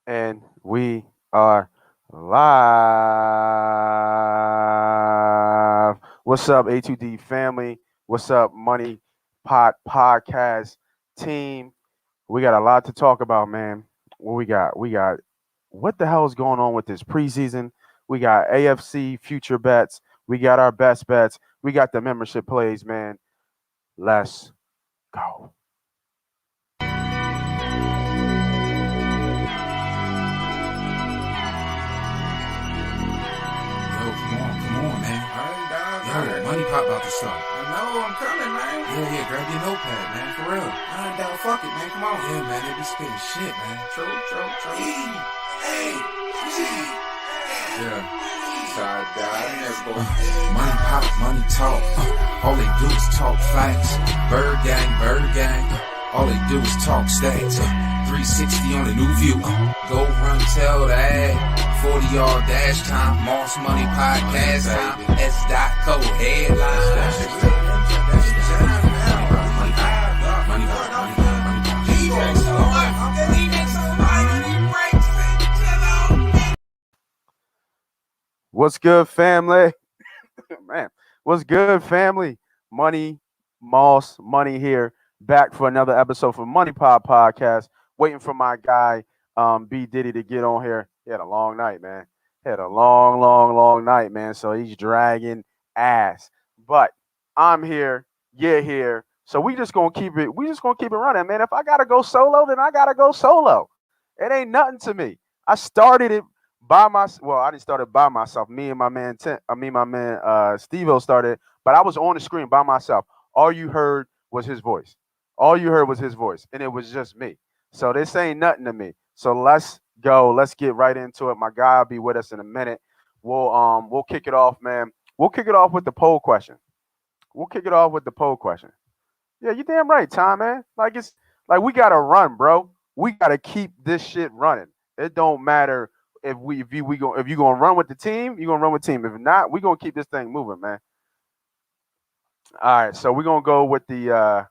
And we are live. What's up, A2D family? What's up, Money Pot Podcast team? We got a lot to talk about, man. What we got? We got what the hell is going on with this preseason? We got AFC future bets. We got our best bets. We got the membership plays, man. Let's go. Come on, man. MoneyPot about to start. I know, I'm coming, man. Yeah, grab your notepad, man, for real. Fuck it, man, come on. Yeah, man, they be spitting shit, man. True. Yeah. Sorry, God, let's go. Money pop, money talk. All they do is talk facts. Bird gang. All they do is talk stats. 360 on the new view. Go run, tell the ad. 40-yard dash time. Moss Money Podcast time. S.co headline. What's good, family? Man, what's good, family? Money here, back for another episode for MoneyPot Podcast. Waiting for my guy, B Diddy, to get on here. He had a long night, man. He had a long night, man. So he's dragging ass. But I'm here, you're here. So we just gonna keep it. We just gonna keep it running, man. If I gotta go solo, then I gotta go solo. It ain't nothing to me. I started it by myself. Well, I didn't start it by myself. Me and my man Steve-O started, but I was on the screen by myself. All you heard was his voice. And it was just me. So this ain't nothing to me. So let's go. Let's get right into it. My guy will be with us in a minute. We'll kick it off, man. We'll kick it off with the poll question. Yeah, you damn right, Tom, man. Like it's like we gotta run, bro. We gotta keep this shit running. It don't matter if you gonna run with the team, you're gonna run with the team. If not, we're gonna keep this thing moving, man. All right, so we're gonna go with the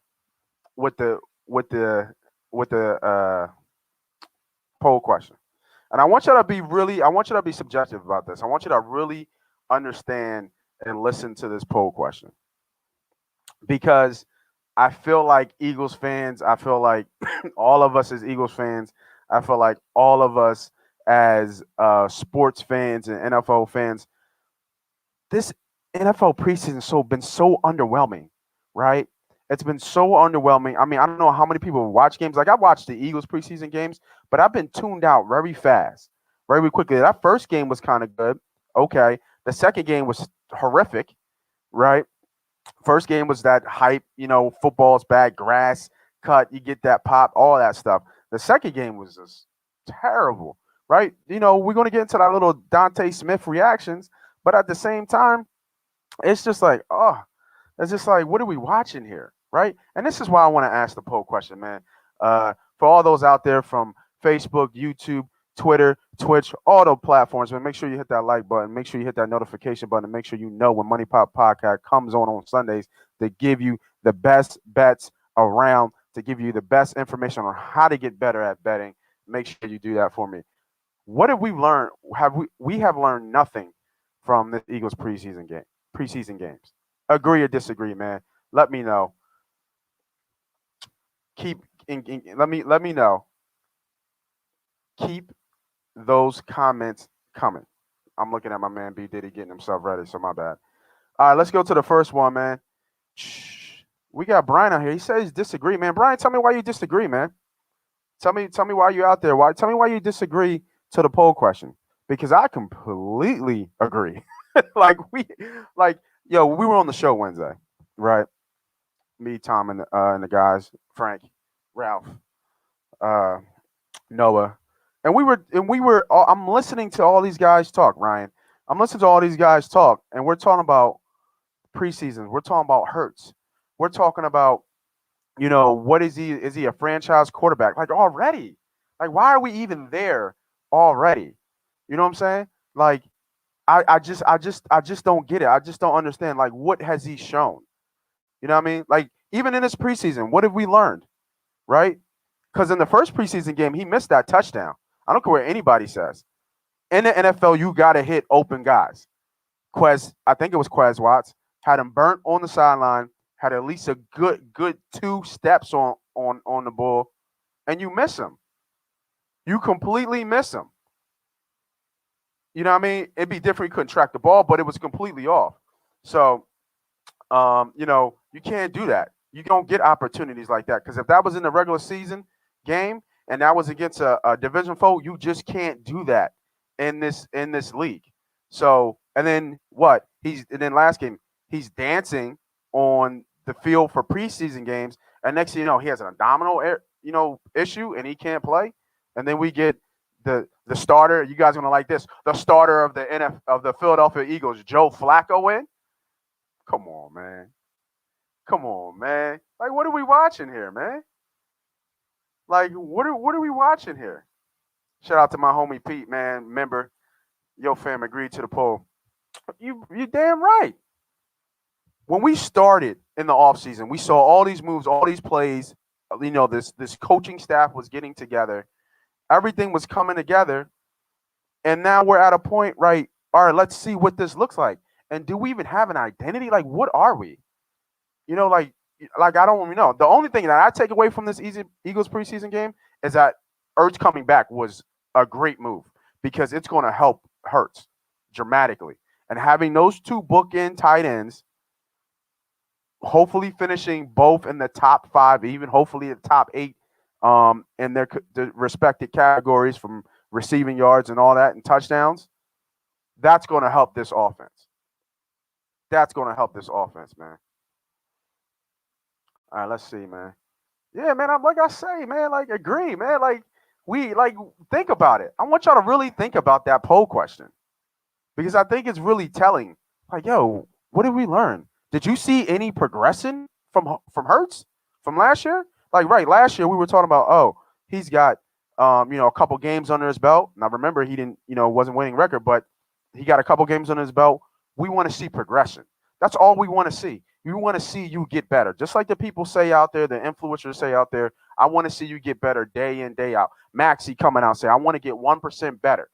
poll question. And I want you to be subjective about this. I want you to really understand and listen to this poll question. Because I feel like Eagles fans, I feel like all of us as Eagles fans, I feel like all of us as sports fans and NFL fans, this NFL preseason been so underwhelming, right? It's been so underwhelming. I mean, I don't know how many people watch games. Like I watched the Eagles preseason games, but I've been tuned out very fast, very quickly. That first game was kind of good. Okay. The second game was horrific, right? First game was that hype, football's bad, grass cut, you get that pop, all that stuff. The second game was just terrible, right? We're going to get into that little Dante Smith reactions, but at the same time, it's just like, what are we watching here, right? And this is why I want to ask the poll question, man. For all those out there from Facebook, YouTube, Twitter, Twitch, all those platforms, man, make sure you hit that like button. Make sure you hit that notification button. Make sure you know when MoneyPop Podcast comes on Sundays to give you the best bets around, to give you the best information on how to get better at betting. Make sure you do that for me. What have we learned? We have learned nothing from the Eagles preseason games. Agree or disagree, man? Let me know. Let me know. Keep those comments coming. I'm looking at my man B Diddy getting himself ready, so my bad. All right, let's go to the first one, man. We got Brian out here. He says disagree, man. Brian, tell me why you disagree, man. Tell me why you out there. Tell me why you disagree to the poll question. Because I completely agree. we were on the show Wednesday, right? Me, Tom, and the guys, Frank, Ralph, Noah. And I'm listening to all these guys talk, Ryan. I'm listening to all these guys talk, and we're talking about preseason. We're talking about Hertz. We're talking about, what is he? Is he a franchise quarterback? Like already? Like, why are we even there already? You know what I'm saying? Like, I just don't get it. I just don't understand. Like, what has he shown? You know what I mean? Like, even in this preseason, what have we learned? Right? Because in the first preseason game, he missed that touchdown. I don't care what anybody says. In the NFL, you got to hit open guys. I think it was Quez Watts, had him burnt on the sideline, had at least a good 2 steps on the ball, and you miss him. You completely miss him. You know what I mean? It'd be different. He couldn't track the ball, but it was completely off. So, you can't do that. You don't get opportunities like that because if that was in the regular season game and that was against a division foe, you just can't do that in this league. So, and then what? And then last game, he's dancing on the field for preseason games, and next thing you know, he has an abdominal issue and he can't play. And then we get the starter. You guys are gonna like this. The starter of the Philadelphia Eagles, Joe Flacco, in. Come on, man. Like, what are we watching here, man? Like, what are we watching here? Shout out to my homie Pete, man. Member, yo fam agreed to the poll. You damn right. When we started in the offseason, we saw all these moves, all these plays. This coaching staff was getting together. Everything was coming together. And now we're at a point, right? All right, let's see what this looks like. And do we even have an identity? Like, what are we? Like I don't even know. The only thing that I take away from this Eagles preseason game is that Hurts coming back was a great move because it's going to help Hurts dramatically. And having those 2 bookend tight ends, hopefully finishing both in the top 5, even hopefully the top 8 in their respective categories from receiving yards and all that and touchdowns, that's going to help this offense. Man. All right, let's see, man. Yeah, man, I'm like I say, man, like agree, man. Like think about it. I want y'all to really think about that poll question because I think it's really telling. Like, yo, what did we learn? Did you see any progression from Hurts from last year? Like, right, last year we were talking about, he's got a couple games under his belt. Now remember, he didn't, wasn't winning record, but he got a couple games under his belt. We want to see progression. That's all we want to see. We want to see you get better. Just like the people say out there, the influencers say out there, I want to see you get better day in, day out. Maxie coming out and say, I want to get 1% better.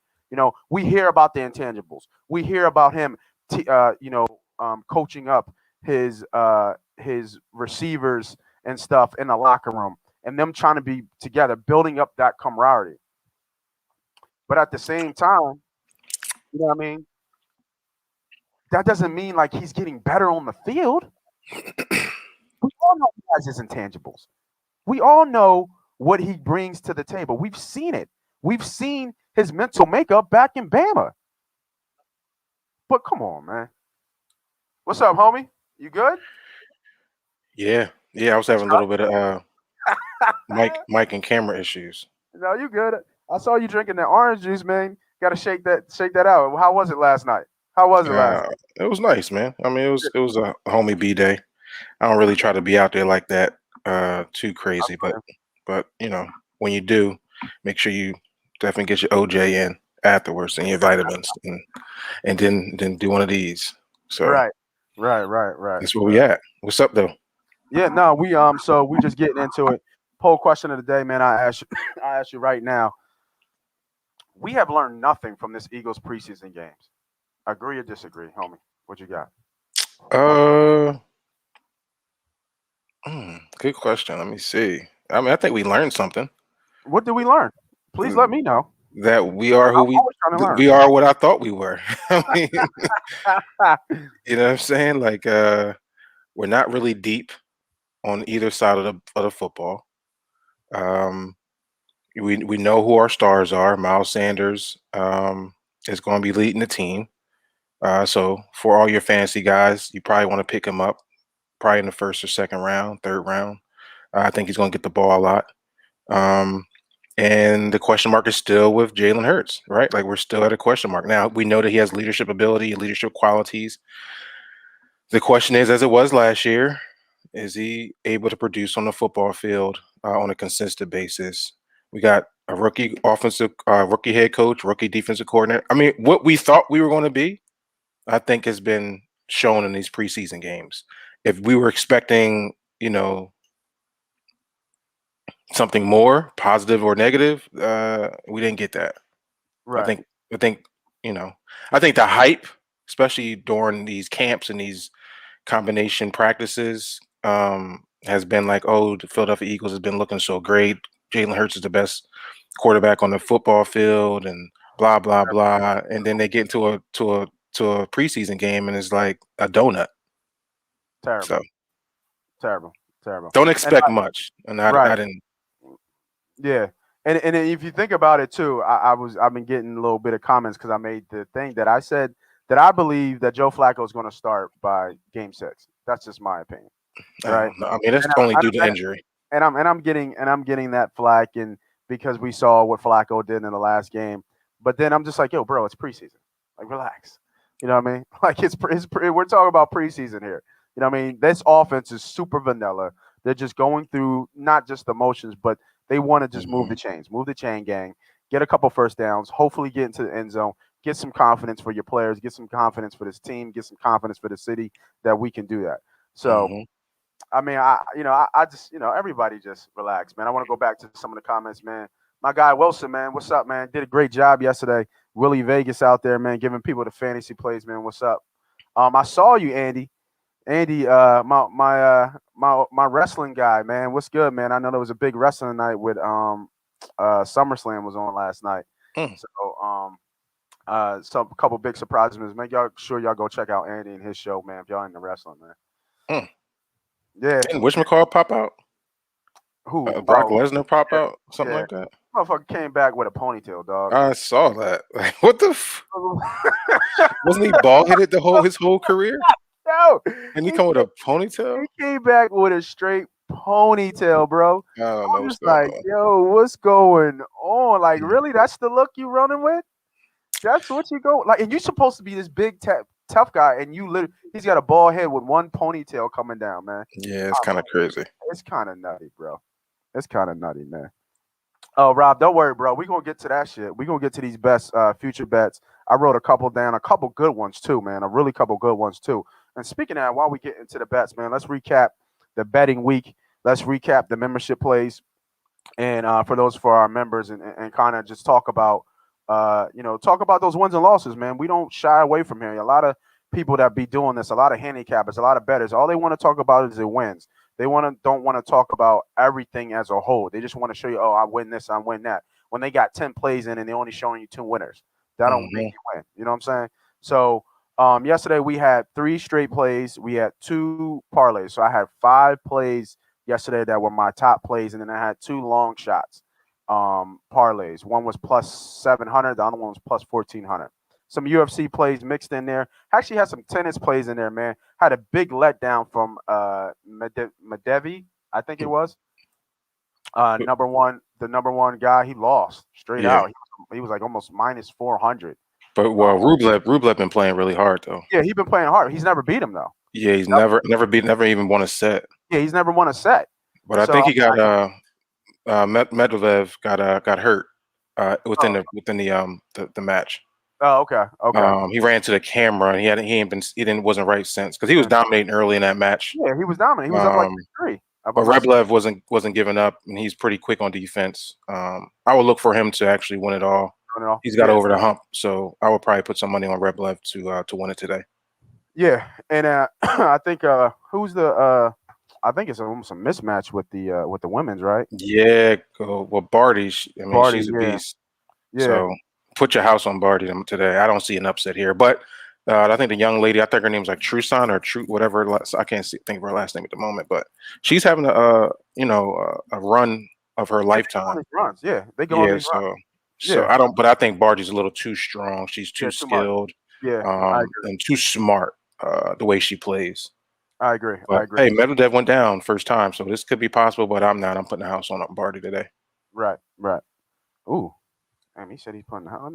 We hear about the intangibles. We hear about him, coaching up his receivers and stuff in the locker room and them trying to be together, building up that camaraderie. But at the same time, you know what I mean? That doesn't mean like he's getting better on the field. We all know he has his intangibles. We all know what he brings to the table. We've seen it. We've seen his mental makeup back in Bama. But come on, man. What's up, homie? You good? Yeah. I was having a little bit of mic and camera issues. No, you good. I saw you drinking that orange juice, man. Got to shake that out. How was it last night? It was nice, man. I mean, it was a homie B day. I don't really try to be out there like that too crazy, but when you do, make sure you definitely get your OJ in afterwards and your vitamins and then do one of these. So right. That's where we at. What's up though? Yeah, no, we just getting into it. Poll question of the day, man. I ask you right now. We have learned nothing from this Eagles preseason games. Agree or disagree, homie? What you got? Good question. Let me see. I mean, I think we learned something. What did we learn? Please let me know. That we are who we are. What I thought we were. I mean, you know what I'm saying? Like, we're not really deep on either side of the football. We know who our stars are. Miles Sanders is going to be leading the team. So for all your fantasy guys, you probably want to pick him up probably in the first or second round, third round. I think he's going to get the ball a lot. And the question mark is still with Jalen Hurts, right? Like, we're still at a question mark. Now, we know that he has leadership ability and leadership qualities. The question is, as it was last year, is he able to produce on the football field on a consistent basis? We got a rookie rookie head coach, rookie defensive coordinator. I mean, what we thought we were going to be, I think has been shown in these preseason games. If we were expecting, something more positive or negative. We didn't get that. Right. I think I think the hype, especially during these camps and these combination practices, has been like, oh, the Philadelphia Eagles has been looking so great. Jalen Hurts is the best quarterback on the football field, and blah blah blah. And then they get into a preseason game, and it's like a donut. Terrible. So terrible. don't expect much. And I didn't. Yeah. And if you think about it too, I've been getting a little bit of comments because I made the thing that I said that I believe that Joe Flacco is going to start by Game 6. That's just my opinion, right? I mean, that's only due to injury. And I'm getting that flack, and because we saw what Flacco did in the last game. But then I'm just like, yo, bro, it's preseason. Like, relax. You know what I mean? Like we're talking about preseason here. You know what I mean? This offense is super vanilla. They're just going through not just the motions, but they want to just move the chain gang, get a couple first downs, hopefully get into the end zone, get some confidence for your players, get some confidence for this team, get some confidence for the city that we can do that. So, I mean, I just, everybody just relax, man. I want to go back to some of the comments, man. My guy Wilson, man, what's up, man? Did a great job yesterday. Willie Vegas out there, man, giving people the fantasy plays, man. What's up? I saw you, Andy. Andy, my wrestling guy, man. What's good, man? I know there was a big wrestling night with SummerSlam was on last night. So some couple big surprises, man. Y'all sure y'all go check out Andy and his show, man. If y'all into wrestling, man. Yeah. Didn't whatchamacallit pop out? Who? Brock Lesnar pop out? Something like that. Motherfucker came back with a ponytail, dog. I saw that. Like, what the? Wasn't he bald-headed his whole career? No. And he come with a ponytail? He came back with a straight ponytail, bro. I don't know. I'm just like, yo, what's going on? Like, really? That's the look you running with? That's what you go like? And you're supposed to be this big tough guy, and he's got a bald head with one ponytail coming down, man. Yeah, it's kind of crazy. It's kind of nutty, bro. It's kind of nutty, man. Oh, Rob, don't worry, bro. We're going to get to that shit. We're going to get to these best future bets. I wrote a couple down, a couple good ones too, man. A really couple good ones too. And speaking of that, while we get into the bets, man, let's recap the betting week. Let's recap the membership plays. And for our members and kind of just talk about, talk about those wins and losses, man. We don't shy away from here. A lot of people that be doing this, a lot of handicappers, a lot of bettors, all they want to talk about is the wins. They don't want to talk about everything as a whole. They just want to show you, oh, I win this, I win that. When they got 10 plays in and they're only showing you 2 winners, that don't make you win. You know what I'm saying? So yesterday we had 3 straight plays. We had 2 parlays. So I had 5 plays yesterday that were my top plays, and then I had 2 long shots parlays. One was plus 700. The other one was plus 1,400. Some UFC plays mixed in there. Actually had some tennis plays in there, man. Had a big letdown from Medevi, I think it was. The number one guy, he lost straight out. He was like almost minus 400. But Rublev been playing really hard though. Yeah, he's been playing hard. He's never beat him though. Yeah, he's never even won a set. Yeah, he's never won a set. But I think he got Medvedev got hurt within the match. Oh, okay. He ran to the camera and he wasn't right since because he was dominating early in that match. Yeah, he was dominating. He was up like 3. But Rublev wasn't giving up, and he's pretty quick on defense. I would look for him to actually win it all. He's got over the hump, so I would probably put some money on Rublev to win it today. Yeah, and I think who's the I think it's almost a mismatch with the women's, right? Yeah, well, Barty. She's a beast. Yeah. So put your house on Barty today. I don't see an upset here, but I think the young lady, I think her name's like Trusan or True, whatever. I can't think of her last name at the moment, but she's having a run of her lifetime. Runs, yeah, they go on these runs. So I don't, but I think Barty's a little too strong. She's too skilled, and too smart. The way she plays. I agree. Hey, Medvedev went down first time, so this could be possible, but I'm not. I'm putting the house on Barty today. Right. Ooh, he said he's putting the house.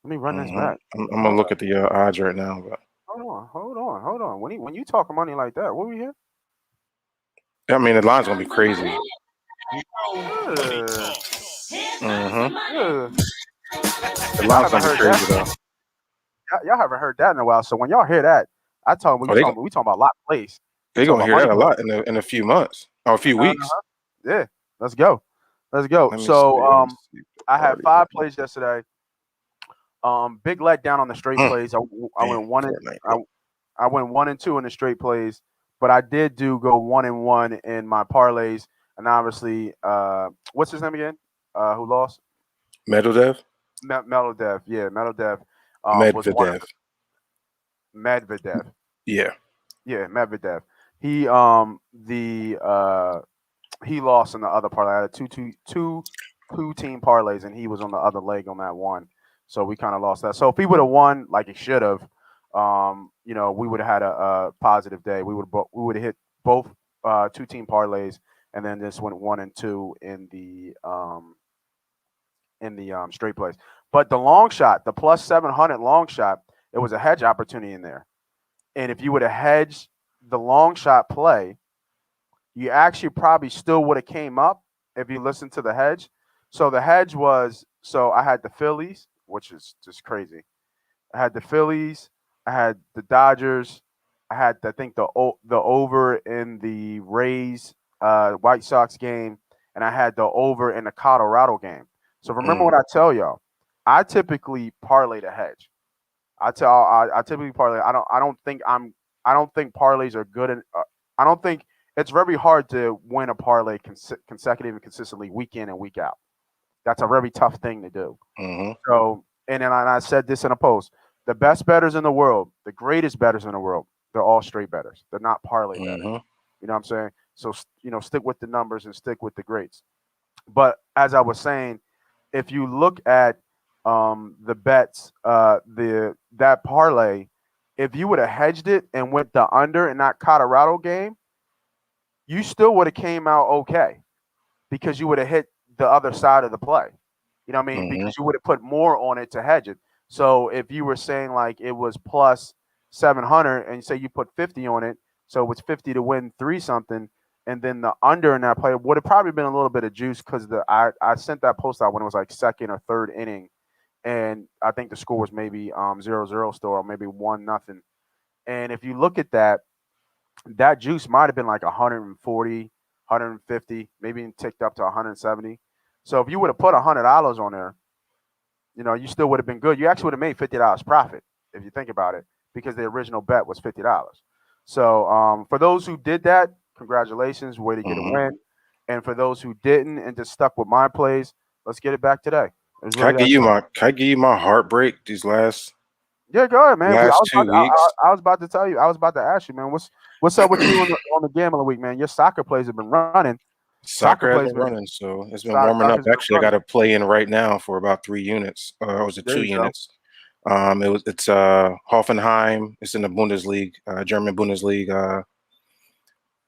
Let me run this back. I'm gonna look at the odds right now. But hold on. When you talk money like that, what we hear? I mean, the line's gonna be crazy. The line's gonna be crazy though. Y'all haven't heard that in a while, so when y'all hear that, I tell them we talking about a lot of plays. They're gonna hear that a lot in a few months or a few weeks. Yeah, let's go. Let's go. Let me So see. Let me see. I had Party. 5 plays yesterday. Big letdown on the straight Mm. plays. I went Damn, one and Fortnite. I went 1 and 2 in the straight plays, but I did go 1 and 1 in my parlays. And obviously, what's his name again? Who lost? Medvedev. Melodev. Yeah, Melodev was one of Medvedev. Medvedev. Yeah. Yeah, Medvedev. He he lost in the other parlay. I had two team parlays, and he was on the other leg on that one. So we kind of lost that. So if he would have won like he should have, we would have had a positive day. We would have hit both 2 team parlays, and then this went 1 and 2 in the straight plays. But the long shot, the plus 700 long shot, it was a hedge opportunity in there. And if you would have hedged the long shot play, you actually probably still would have came up if you listened to the hedge. So the hedge was, so I had the Phillies, which is just crazy. I had the Phillies, I had the Dodgers, I had I think the over in the Rays White Sox game, and I had the over in the Colorado game. So remember what I tell y'all. I typically parlay the hedge. I typically parlay. I don't think parlays are good. I don't think it's very hard to win a parlay consecutive and consistently week in and week out. That's a very tough thing to do. Mm-hmm. So, and then I said this in a post: the best bettors in the world, the greatest bettors in the world, they're all straight bettors. They're not parlay bettors. Mm-hmm. You know what I'm saying? So, stick with the numbers and stick with the greats. But as I was saying, if you look at the bets, that parlay, if you would have hedged it and went the under in that Colorado game, you still would have came out okay because you would have hit the other side of the play. You know what I mean? Because you would have put more on it to hedge it. So if you were saying like it was plus 700 and say you put 50 on it, so it was 50 to win 3 something, and then the under in that play would have probably been a little bit of juice because I sent that post out when it was like second or third inning, and I think the score was maybe 0-0 still, or maybe 1-0. And if you look at that juice might have been like 140, 150, maybe ticked up to 170. So if you would have put $100 on there, you still would have been good. You actually would have made $50 profit if you think about it, because the original bet was $50. So for those who did that, congratulations, way to get a win. And for those who didn't and just stuck with my plays, let's get it back today. Can I give you my heartbreak these last? Yeah, go ahead, man. Last 2 weeks. I was about to tell you. I was about to ask you, man. What's up with you on the gambling week, man? Your soccer plays have been running. Soccer has been running, so it's been warming up. Actually, I got to play in right now for about 3 units. Or was it 2 units? It's Hoffenheim. It's in the Bundesliga, German Bundesliga,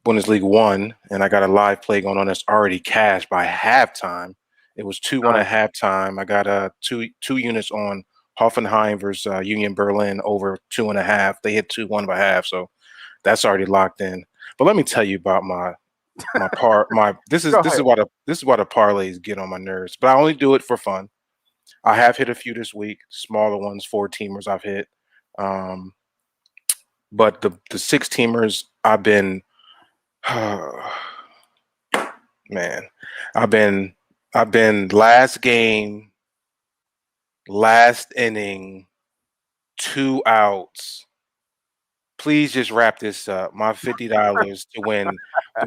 Bundesliga 1, and I got a live play going on that's already cashed by halftime. It was 2-1 at halftime. I got two units on Hoffenheim versus Union Berlin over 2.5. They hit 2-1 by half, so that's already locked in. But let me tell you about this is why the parlays get on my nerves. But I only do it for fun. I have hit a few this week, smaller ones, 4-teamers I've hit. But the 6-teamers I've been man, I've been last game, last inning, 2 outs. Please just wrap this up. My $50 to win.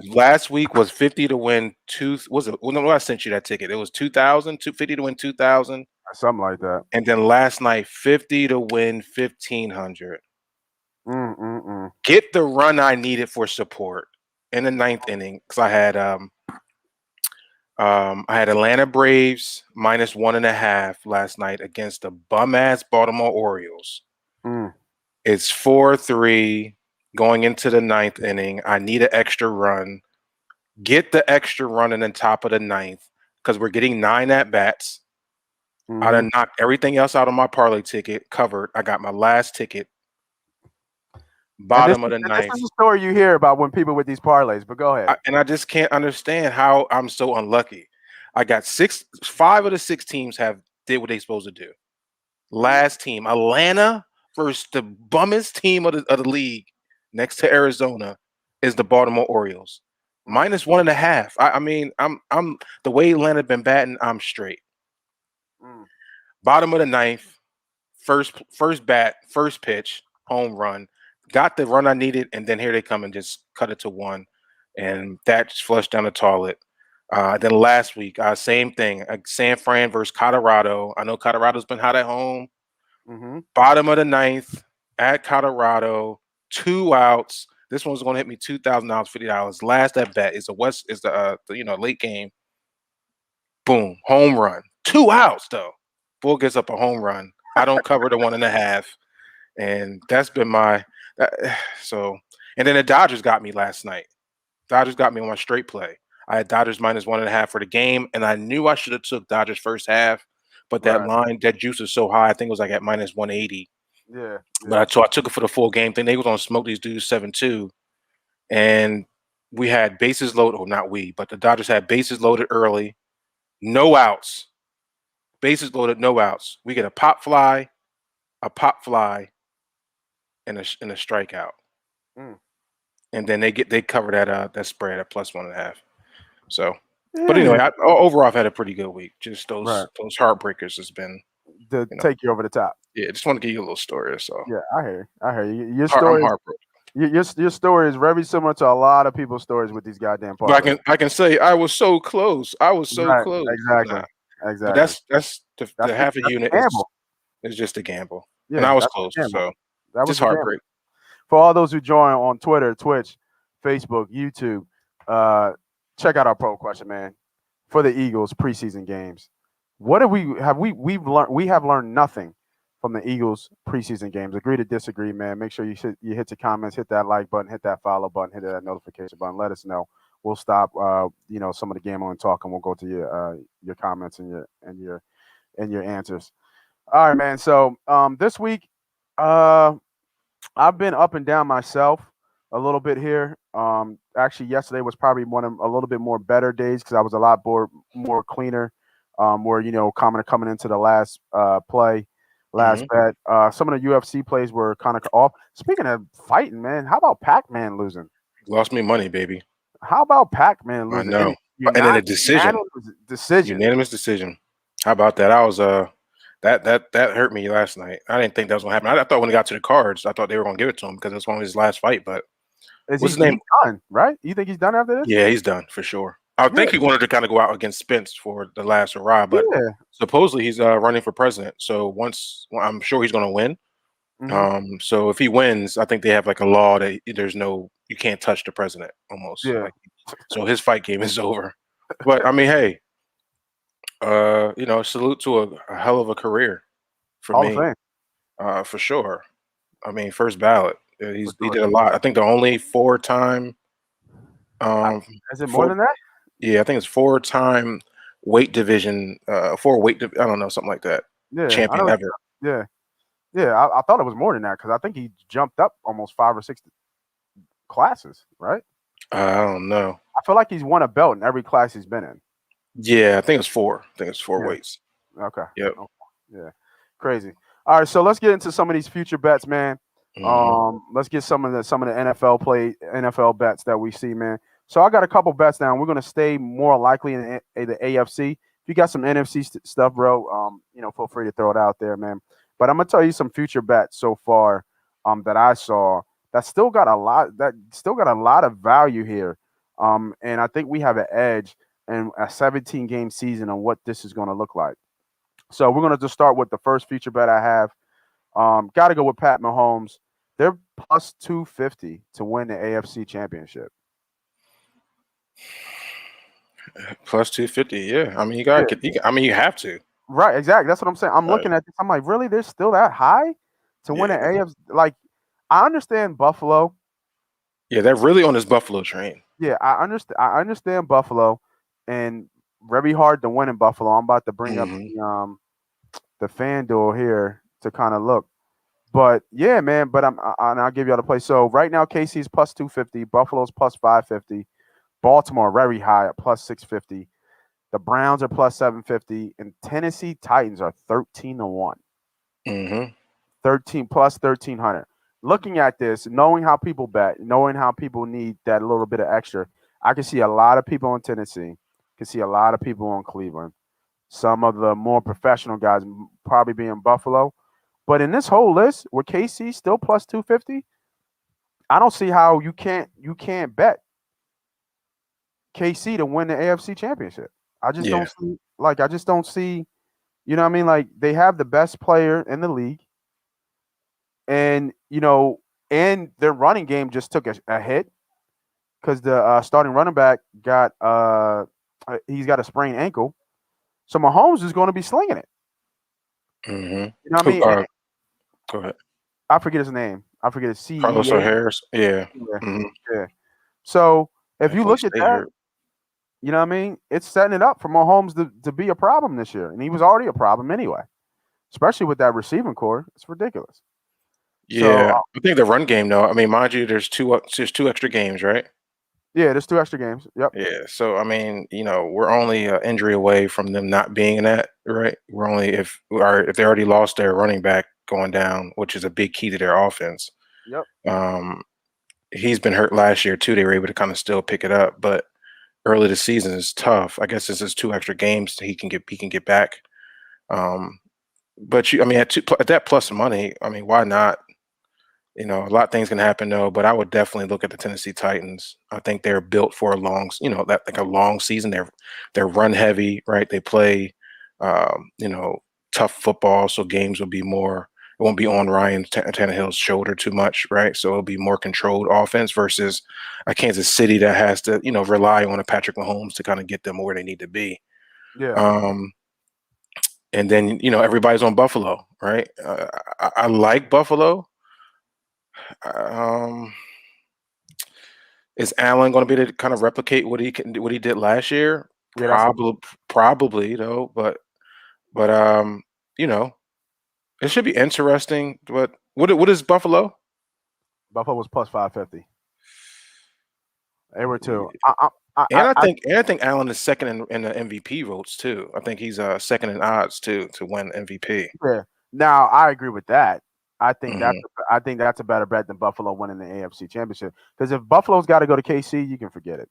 Last week was 50 to win 2. Was it? Well, no, I sent you that ticket. It was 2,000, 250 to win 2,000. Something like that. And then last night, 50 to win 1,500. Get the run I needed for support in the 9th inning, because I had Atlanta Braves minus 1.5 last night against the bum ass Baltimore Orioles. It's 4-3 going into the 9th inning. I need an extra run. Get the extra run in the top of the 9th, because we're getting 9 at bats. I done knocked everything else out of my parlay ticket covered. I got my last ticket. Bottom of the 9th. This is a story you hear about when people with these parlays, but go ahead. I just can't understand how I'm so unlucky. I got 5 of the 6 teams did what they supposed to do. Last team, Atlanta versus the bummest team of the league next to Arizona, is the Baltimore Orioles. -1.5. I mean, I'm the way Atlanta been batting, I'm straight. Bottom of the ninth, first bat, first pitch, home run. Got the run I needed, and then here they come and just cut it to 1, and that just flushed down the toilet. Then last week, same thing. San Fran versus Colorado. I know Colorado's been hot at home. Bottom of the ninth at Colorado, 2 outs. This one's going to hit me $2,000, $50. Last at bet is the late game. Boom, home run. 2 outs though. Bull gets up a home run. I don't cover the 1.5, and that's been my so. And then the Dodgers got me last night. Dodgers got me on my straight play. I had Dodgers -1.5 for the game, and I knew I should have took Dodgers first half, but that line, that juice is so high. I think it was like at -180. Yeah. But I took it for the full game thing. They was gonna smoke these dudes 7-2, and we had bases loaded. Oh, not we, but the Dodgers had bases loaded early, no outs. Bases loaded, no outs. We get a pop fly, and a strikeout. And then they cover that spread at +1.5. So, but anyway, overall, I've had a pretty good week. Just those heartbreakers has been take you over the top. Yeah, just want to give you a little story or so. Yeah, I hear you. Your story, your story is very similar to a lot of people's stories with these goddamn parlays. But I can say I was so close. I was so close. Exactly. But that's the half a unit is just a gamble. Yeah, and I was close. So that was just heartbreak. For all those who join on Twitter, Twitch, Facebook, YouTube, check out our poll question, man. For the Eagles preseason games, what have we've learned? We have learned nothing from the Eagles preseason games. Agree to disagree, man. Make sure you hit the comments, hit that like button, hit that follow button, hit that notification button. Let us know. We'll stop, some of the gambling talk, and we'll go to your comments and your answers. All right, man. So this week, I've been up and down myself a little bit here. Actually, yesterday was probably one of a little bit more better days because I was a lot more cleaner. Where coming into the last bet. Some of the UFC plays were kind of off. Speaking of fighting, man, how about Pac-Man losing? Lost me money, baby. How about Pac-Man losing? I know. And then a decision. Unanimous decision. How about that? I was that hurt me last night. I didn't think that was gonna happen. I thought when it got to the cards, I thought they were gonna give it to him because it was one of his last fight. But what's his name? Done, right? You think he's done after this? Yeah, he's done for sure. I think he wanted to kind of go out against Spence for the last hurrah, but supposedly he's running for president. So I'm sure he's gonna win. So if he wins, I think they have like a law that you can't touch the president almost. Yeah. So his fight game is over. But I mean, hey, salute to a hell of a career for me. For sure. I mean, first ballot. He did a lot. I think the only 4-time. Is it more than that? Yeah, I think it's 4-time weight division. I don't know, something like that. Yeah, champion ever. Yeah. Yeah, I thought it was more than that because I think he jumped up almost 5 or 6 classes, right? I don't know. I feel like he's won a belt in every class he's been in. Yeah, I think it's 4. I think it's 4 weights. Okay. Yep. Okay. Yeah. Crazy. All right, so let's get into some of these future bets, man. Let's get some of the NFL bets that we see, man. So I got a couple bets down. We're going to stay more likely in the AFC. If you got some NFC stuff, bro, feel free to throw it out there, man. But I'm gonna tell you some future bets so far that I saw that still got a lot of value here. And I think we have an edge in a 17-game season on what this is going to look like. So we're going to just start with the first future bet I have. Got to go with Pat Mahomes. They're plus 250 to win the AFC Championship. Plus 250, yeah. I mean, you have to. Right, exactly. That's what I'm saying. I'm looking at this. I'm like, really? They're still that high to win an AFC? Like, I understand Buffalo. Yeah, they're really on this Buffalo train. Yeah, I understand Buffalo, and very hard to win in Buffalo. I'm about to bring up the FanDuel here to kind of look. But yeah, man. But I'll give you all the play. So right now, KC's plus 250, Buffalo's plus 550, Baltimore very high at plus 650. The Browns are plus 750, and Tennessee Titans are 13-1. 13 plus 1,300. Looking at this, knowing how people bet, knowing how people need that little bit of extra, I can see a lot of people in Tennessee. Can see a lot of people in Cleveland. Some of the more professional guys probably be in Buffalo. But in this whole list, with KC still plus 250, I don't see how you can't bet KC to win the AFC Championship. I just don't see I just don't see, you know what I mean? Like they have the best player in the league. And, and their running game just took a hit because the starting running back he's got a sprained ankle. So Mahomes is going to be slinging it. Mm-hmm. You know what I mean? Go ahead. I forget his name. I forget his CEA. Carlos Harris. Yeah. Yeah. Mm-hmm. Yeah. So if you look at that, you know what I mean? It's setting it up for Mahomes to be a problem this year. And he was already a problem anyway, especially with that receiving core. It's ridiculous. Yeah. So, I think the run game, though, I mean, mind you, there's two extra games, right? Yeah, there's 2 extra games. Yep. Yeah. So, I mean, we're only an injury away from them not being in that, right? We're only if they already lost their running back going down, which is a big key to their offense. Yep. He's been hurt last year too. They were able to kind of still pick it up, but early this season is tough. I guess this is 2 extra games that he can get back. But at that plus money, I mean, why not? A lot of things can happen though, but I would definitely look at the Tennessee Titans. I think they're built for a long season. They're run heavy, right? They play, tough football, so games will be more. It won't be on Ryan Tannehill's shoulder too much, right? So it'll be more controlled offense versus a Kansas City that has to, rely on a Patrick Mahomes to kind of get them where they need to be. Yeah. And then everybody's on Buffalo, right? I like Buffalo. Is Allen going to be able to kind of replicate what he did last year? Yeah, probably though, but it should be interesting. But what is Buffalo? Buffalo was plus 550. They were too. I think Allen is second in the MVP votes too. I think he's second in odds to win MVP. Yeah. Now I agree with that. I think that's a better bet than Buffalo winning the AFC Championship. Because if Buffalo's got to go to KC, you can forget it.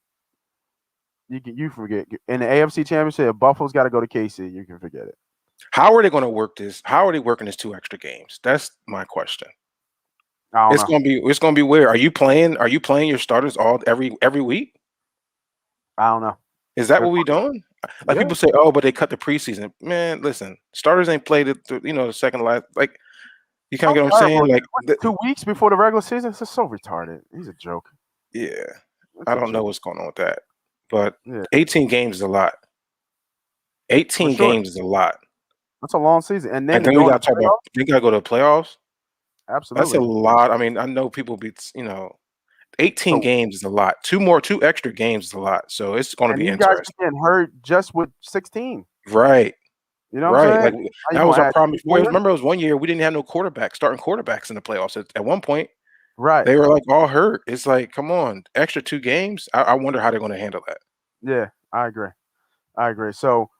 You forget in the AFC Championship. If Buffalo's got to go to KC, you can forget it. How are they going to work this? How are they working these 2 extra games? That's my question. It's going to be weird. Are you playing your starters every week? I don't know. Is that what we doing? Like people say, oh, but they cut the preseason. Man, listen, starters ain't played it. The second last. Like you kind of get what I'm saying. Like 2 weeks before the regular season. It's just so retarded. He's a joke. Yeah, I don't know what's going on with that. But 18 games is a lot. 18 games is a lot. That's a long season, and then we got to talk about. You got to go to the playoffs. Absolutely, that's a lot. I mean, I know people be 18 games is a lot. 2 extra games is a lot. So it's going to be interesting. Guys getting hurt just with 16. Right. You know what I'm saying? Like, that was our problem before. Remember, it was one year we didn't have no starting quarterbacks in the playoffs. At one point, right? They were like all hurt. It's like, come on, extra 2 games. I wonder how they're going to handle that. Yeah, I agree. So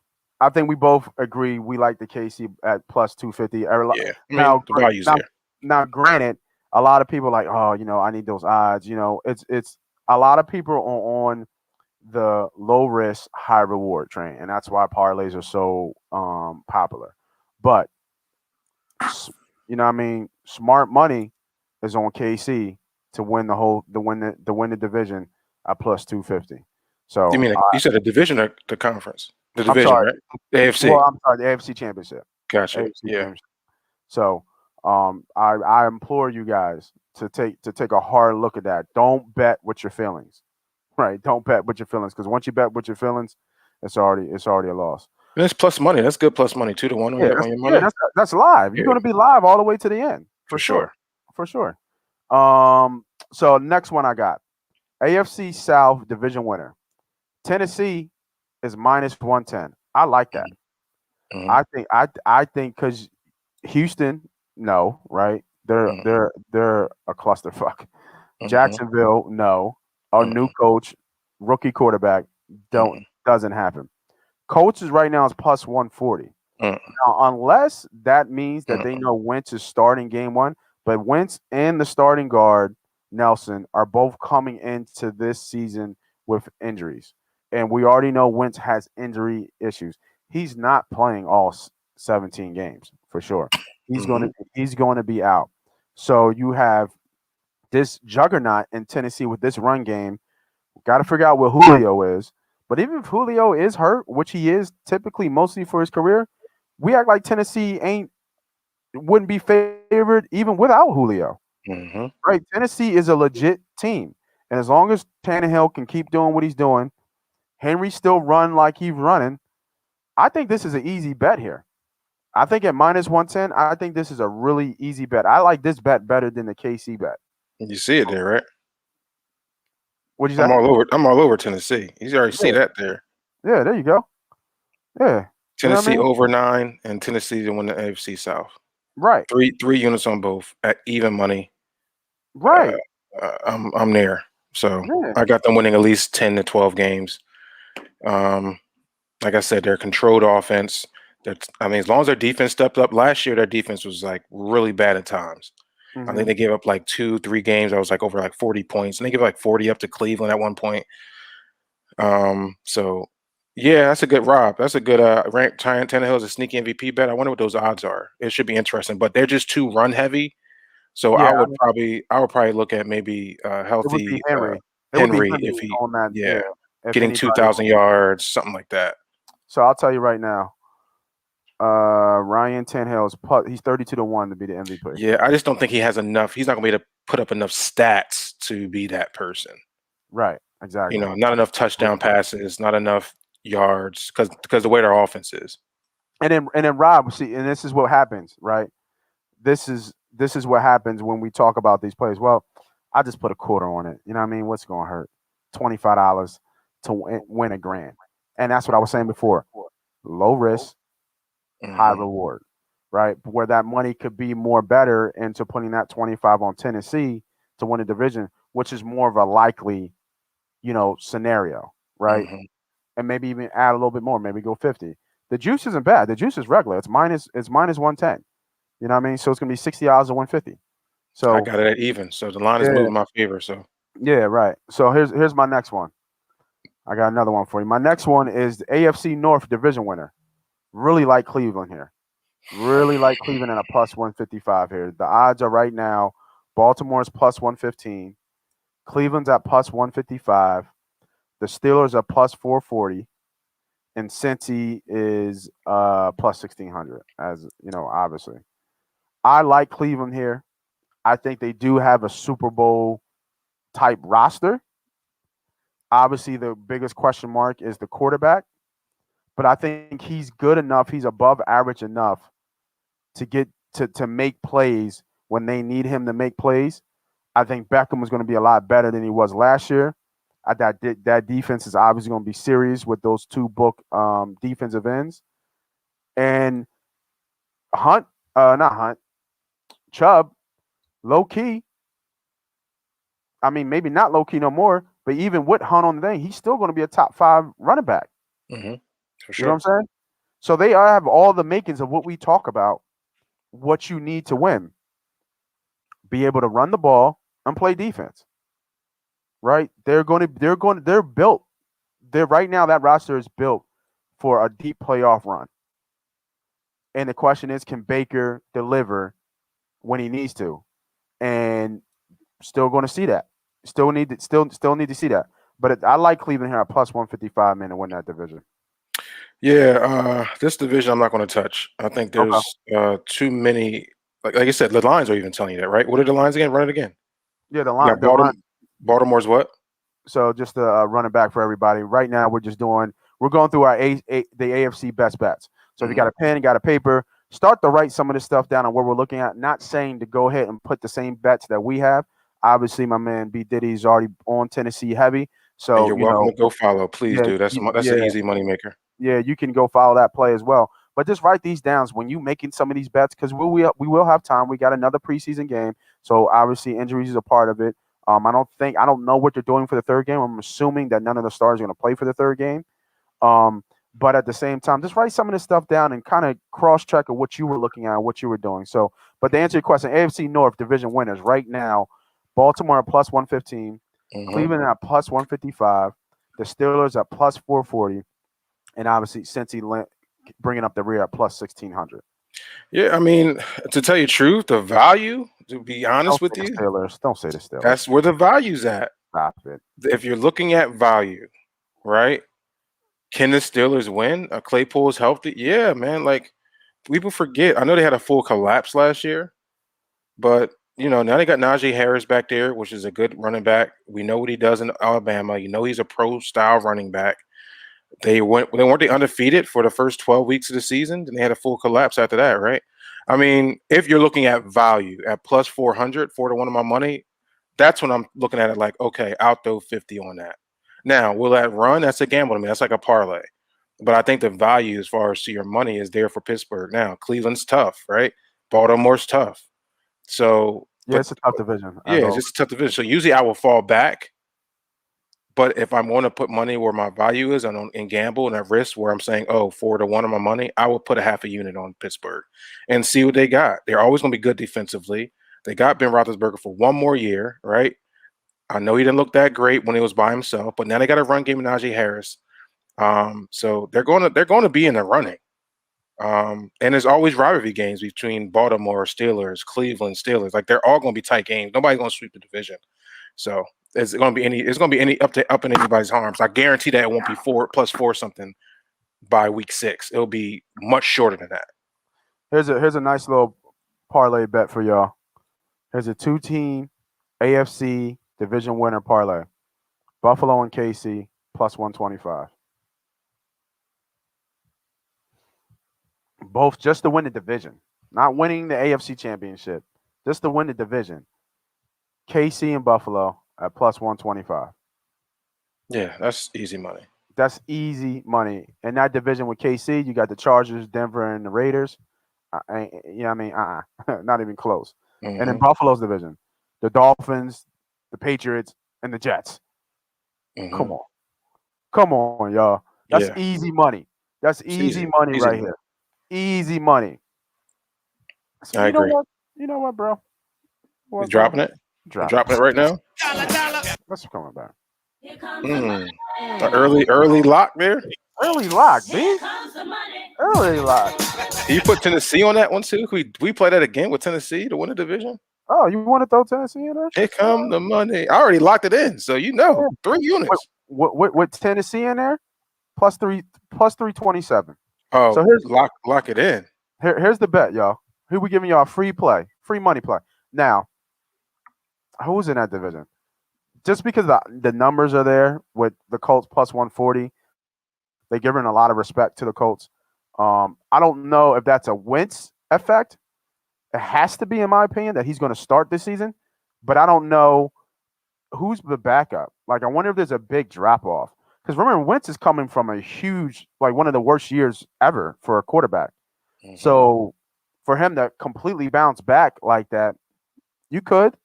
I think we both agree we like the KC at plus 250. Yeah. The value's there. Now, granted, a lot of people are like, oh, I need those odds. It's a lot of people are on the low risk, high reward train, and that's why parlays are so popular. But you know what I mean, smart money is on KC to win the division at plus 250. So you mean you said the division or the conference? The division, right? The AFC. Well, I'm sorry, the AFC Championship. Gotcha. AFC yeah. Championship. So I implore you guys to take a hard look at that. Don't bet with your feelings. Right. Don't bet with your feelings, because once you bet with your feelings, it's already a loss. And it's plus money. That's good plus money 2 to 1 on your money. Yeah, that's live. You're going to be live all the way to the end. For sure. For sure. So next one I got. AFC South division winner. Tennessee is minus 110. I like that. Mm-hmm. I think because Houston, no, right? They're a clusterfuck. Mm-hmm. Jacksonville, no. Our new coach, rookie quarterback, doesn't happen. Coaches right now is plus 140. Now, unless that means that they know Wentz is starting game 1, but Wentz and the starting guard, Nelson, are both coming into this season with injuries. And we already know Wentz has injury issues. He's not playing all 17 games for sure. He's going to be out. So you have this juggernaut in Tennessee with this run game. Got to figure out what Julio is. But even if Julio is hurt, which he is typically mostly for his career, we act like Tennessee wouldn't be favored even without Julio. Right? Tennessee is a legit team. And as long as Tannehill can keep doing what he's doing, Henry still run like he's running, I think this is an easy bet here. I think at -110, I think this is a really easy bet. I like this bet better than the KC bet. You see it there, right? What'd you say? I'm all over Tennessee. You already see that there. Yeah, there you go. Yeah. Tennessee you know over 9 and Tennessee to win the AFC South. Right. Three units on both at even money. Right. I'm there. So I got them winning at least 10 to 12 games. Like I said, they're controlled offense. As long as their defense stepped up last year, their defense was like really bad at times. I think they gave up like 2-3 games. I was like over like 40 points, and they gave like 40 up to Cleveland at one point. So yeah, that's a good Rob. That's a good rank. Tannehill is a sneaky MVP bet. I wonder what those odds are. It should be interesting, but they're just too run heavy. So I would probably look at maybe healthy Henry if he on that, getting 2,000 yards, something like that. So I'll tell you right now, Ryan Tannehill he's 32-1 to be the MVP. Yeah, I just don't think he has enough. He's not going to be able to put up enough stats to be that person. Right, exactly. Not enough touchdown passes, not enough yards because the way their offense is. And then Rob, see, and this is what happens, right? This is what happens when we talk about these players. Well, I just put a quarter on it. You know what I mean? What's going to hurt? $25 to win $1,000. And that's what I was saying before. Low risk, high reward, right? Where that money could be more better into putting that 25 on Tennessee to win a division, which is more of a likely, scenario, right? And maybe even add a little bit more, maybe go 50. The juice isn't bad. The juice is regular. It's minus 110. You know what I mean? So it's gonna be $60 to 150. So I got it at even. So the line is moving in my favor. So yeah, right. So here's my next one. I got another one for you. My next one is the AFC North division winner. Really like Cleveland here. Really like Cleveland at a +155 here. The odds are right now, Baltimore's +115, Cleveland's at +155, the Steelers are +440, and Cincy is +1600. As you know, obviously, I like Cleveland here. I think they do have a Super Bowl type roster. Obviously, the biggest question mark is the quarterback, but I think he's good enough. He's above average enough to get to make plays when they need him to make plays. I think Beckham was going to be a lot better than he was last year. That defense is obviously going to be serious with those two defensive ends. And Chubb, low key. I mean, maybe not low key no more, but even with Hunt on the thing, he's still going to be a top 5 running back. For sure. You know what I'm saying? So they have all the makings of what we talk about, what you need to win. Be able to run the ball and play defense. Right? They're built. Right now, that roster is built for a deep playoff run. And the question is, can Baker deliver when he needs to? And still going to see that. Still need to see that. But I like Cleveland here at +155, man, to win that division. Yeah, this division I'm not going to touch. I think there's too many. Like I said, the lines are even telling you that, right? What are the lines again? Run it again. Yeah, the line. Baltimore's what? So just to run it back for everybody. Right now, we're going through our the AFC best bets. So if you got a pen, you got a paper, start to write some of this stuff down on what we're looking at. Not saying to go ahead and put the same bets that we have. Obviously, my man B Diddy's already on Tennessee heavy. So and you're welcome to go follow, please, dude. That's an easy money maker. Yeah, you can go follow that play as well. But just write these down when you making some of these bets, because we will have time. We got another preseason game, so obviously injuries is a part of it. I don't know what they're doing for the third game. I'm assuming that none of the stars are going to play for the third game. But at the same time, just write some of this stuff down and kind of cross-check of what you were looking at, what you were doing. So, but to answer your question, AFC North division winners right now, Baltimore at +115, Cleveland at +155, the Steelers at plus 440, and obviously Cincy bringing up the rear at plus 1600. Yeah, I mean, to tell you the truth, the value, to be honest with you, Don't say the Steelers. that's where the value's at. Stop it. If you're looking at value, right? Can the Steelers win? Claypool is healthy. Yeah, man. Like, people forget. I know they had a full collapse last year, but now they got Najee Harris back there, which is a good running back. We know what he does in Alabama. He's a pro-style running back. Weren't they undefeated for the first 12 weeks of the season? Then they had a full collapse after that, right? I mean, if you're looking at value at plus 400, 4 to 1 of my money, that's when I'm looking at it like, okay, I'll throw 50 on that. Now, will that run? That's a gamble to me. That's like a parlay. But I think the value as far as to your money is there for Pittsburgh. Now, Cleveland's tough, right? Baltimore's tough. So yeah, it's a tough division. Yeah, it's just a tough division. So usually I will fall back. But if I'm going to put money where my value is and gamble and at risk where I'm saying, 4 to 1 of my money, I will put a half a unit on Pittsburgh and see what they got. They're always going to be good defensively. They got Ben Roethlisberger for one more year, right? I know he didn't look that great when he was by himself, but now they got a run game with Najee Harris. So they're going to be in the running. And there's always rivalry games between Baltimore Steelers, Cleveland Steelers. Like, they're all going to be tight games. Nobody's going to sweep the division. So it's going to be any up in anybody's arms. I guarantee that it won't be 4+4 something by week 6. It'll be much shorter than that. Here's a nice little parlay bet for y'all. Here's a 2-team AFC division winner parlay. Buffalo and KC plus 125. Both just to win the division, not winning the AFC championship, just to win the division. KC and Buffalo at plus 125. Yeah, that's easy money. That's easy money. In that division with KC, you got the Chargers, Denver, and the Raiders. Not even close. Mm-hmm. And in Buffalo's division, the Dolphins, the Patriots, and the Jets. Mm-hmm. Come on, y'all. That's easy money. That's easy money right here. Easy money. So I agree. You know what, bro? You dropping it? Dropping it right now? Let's come back. An early lock there? Early lock, B. Early lock. Can you put Tennessee on that one too? We play that again with Tennessee to win the division? Oh, you want to throw Tennessee in there? Here come the money. I already locked it in, so 3 units. With Tennessee in there, plus 327. Oh, so here's lock it in. Here's the bet, y'all. Who we giving y'all free money play. Now, who's in that division? Just because the numbers are there with the Colts plus 140, they're giving a lot of respect to the Colts. I don't know if that's a Wentz effect. It has to be, in my opinion, that he's going to start this season. But I don't know who's the backup. Like, I wonder if there's a big drop-off. Because remember, Wentz is coming from a huge, like one of the worst years ever for a quarterback. Mm-hmm. So for him to completely bounce back like that, you could.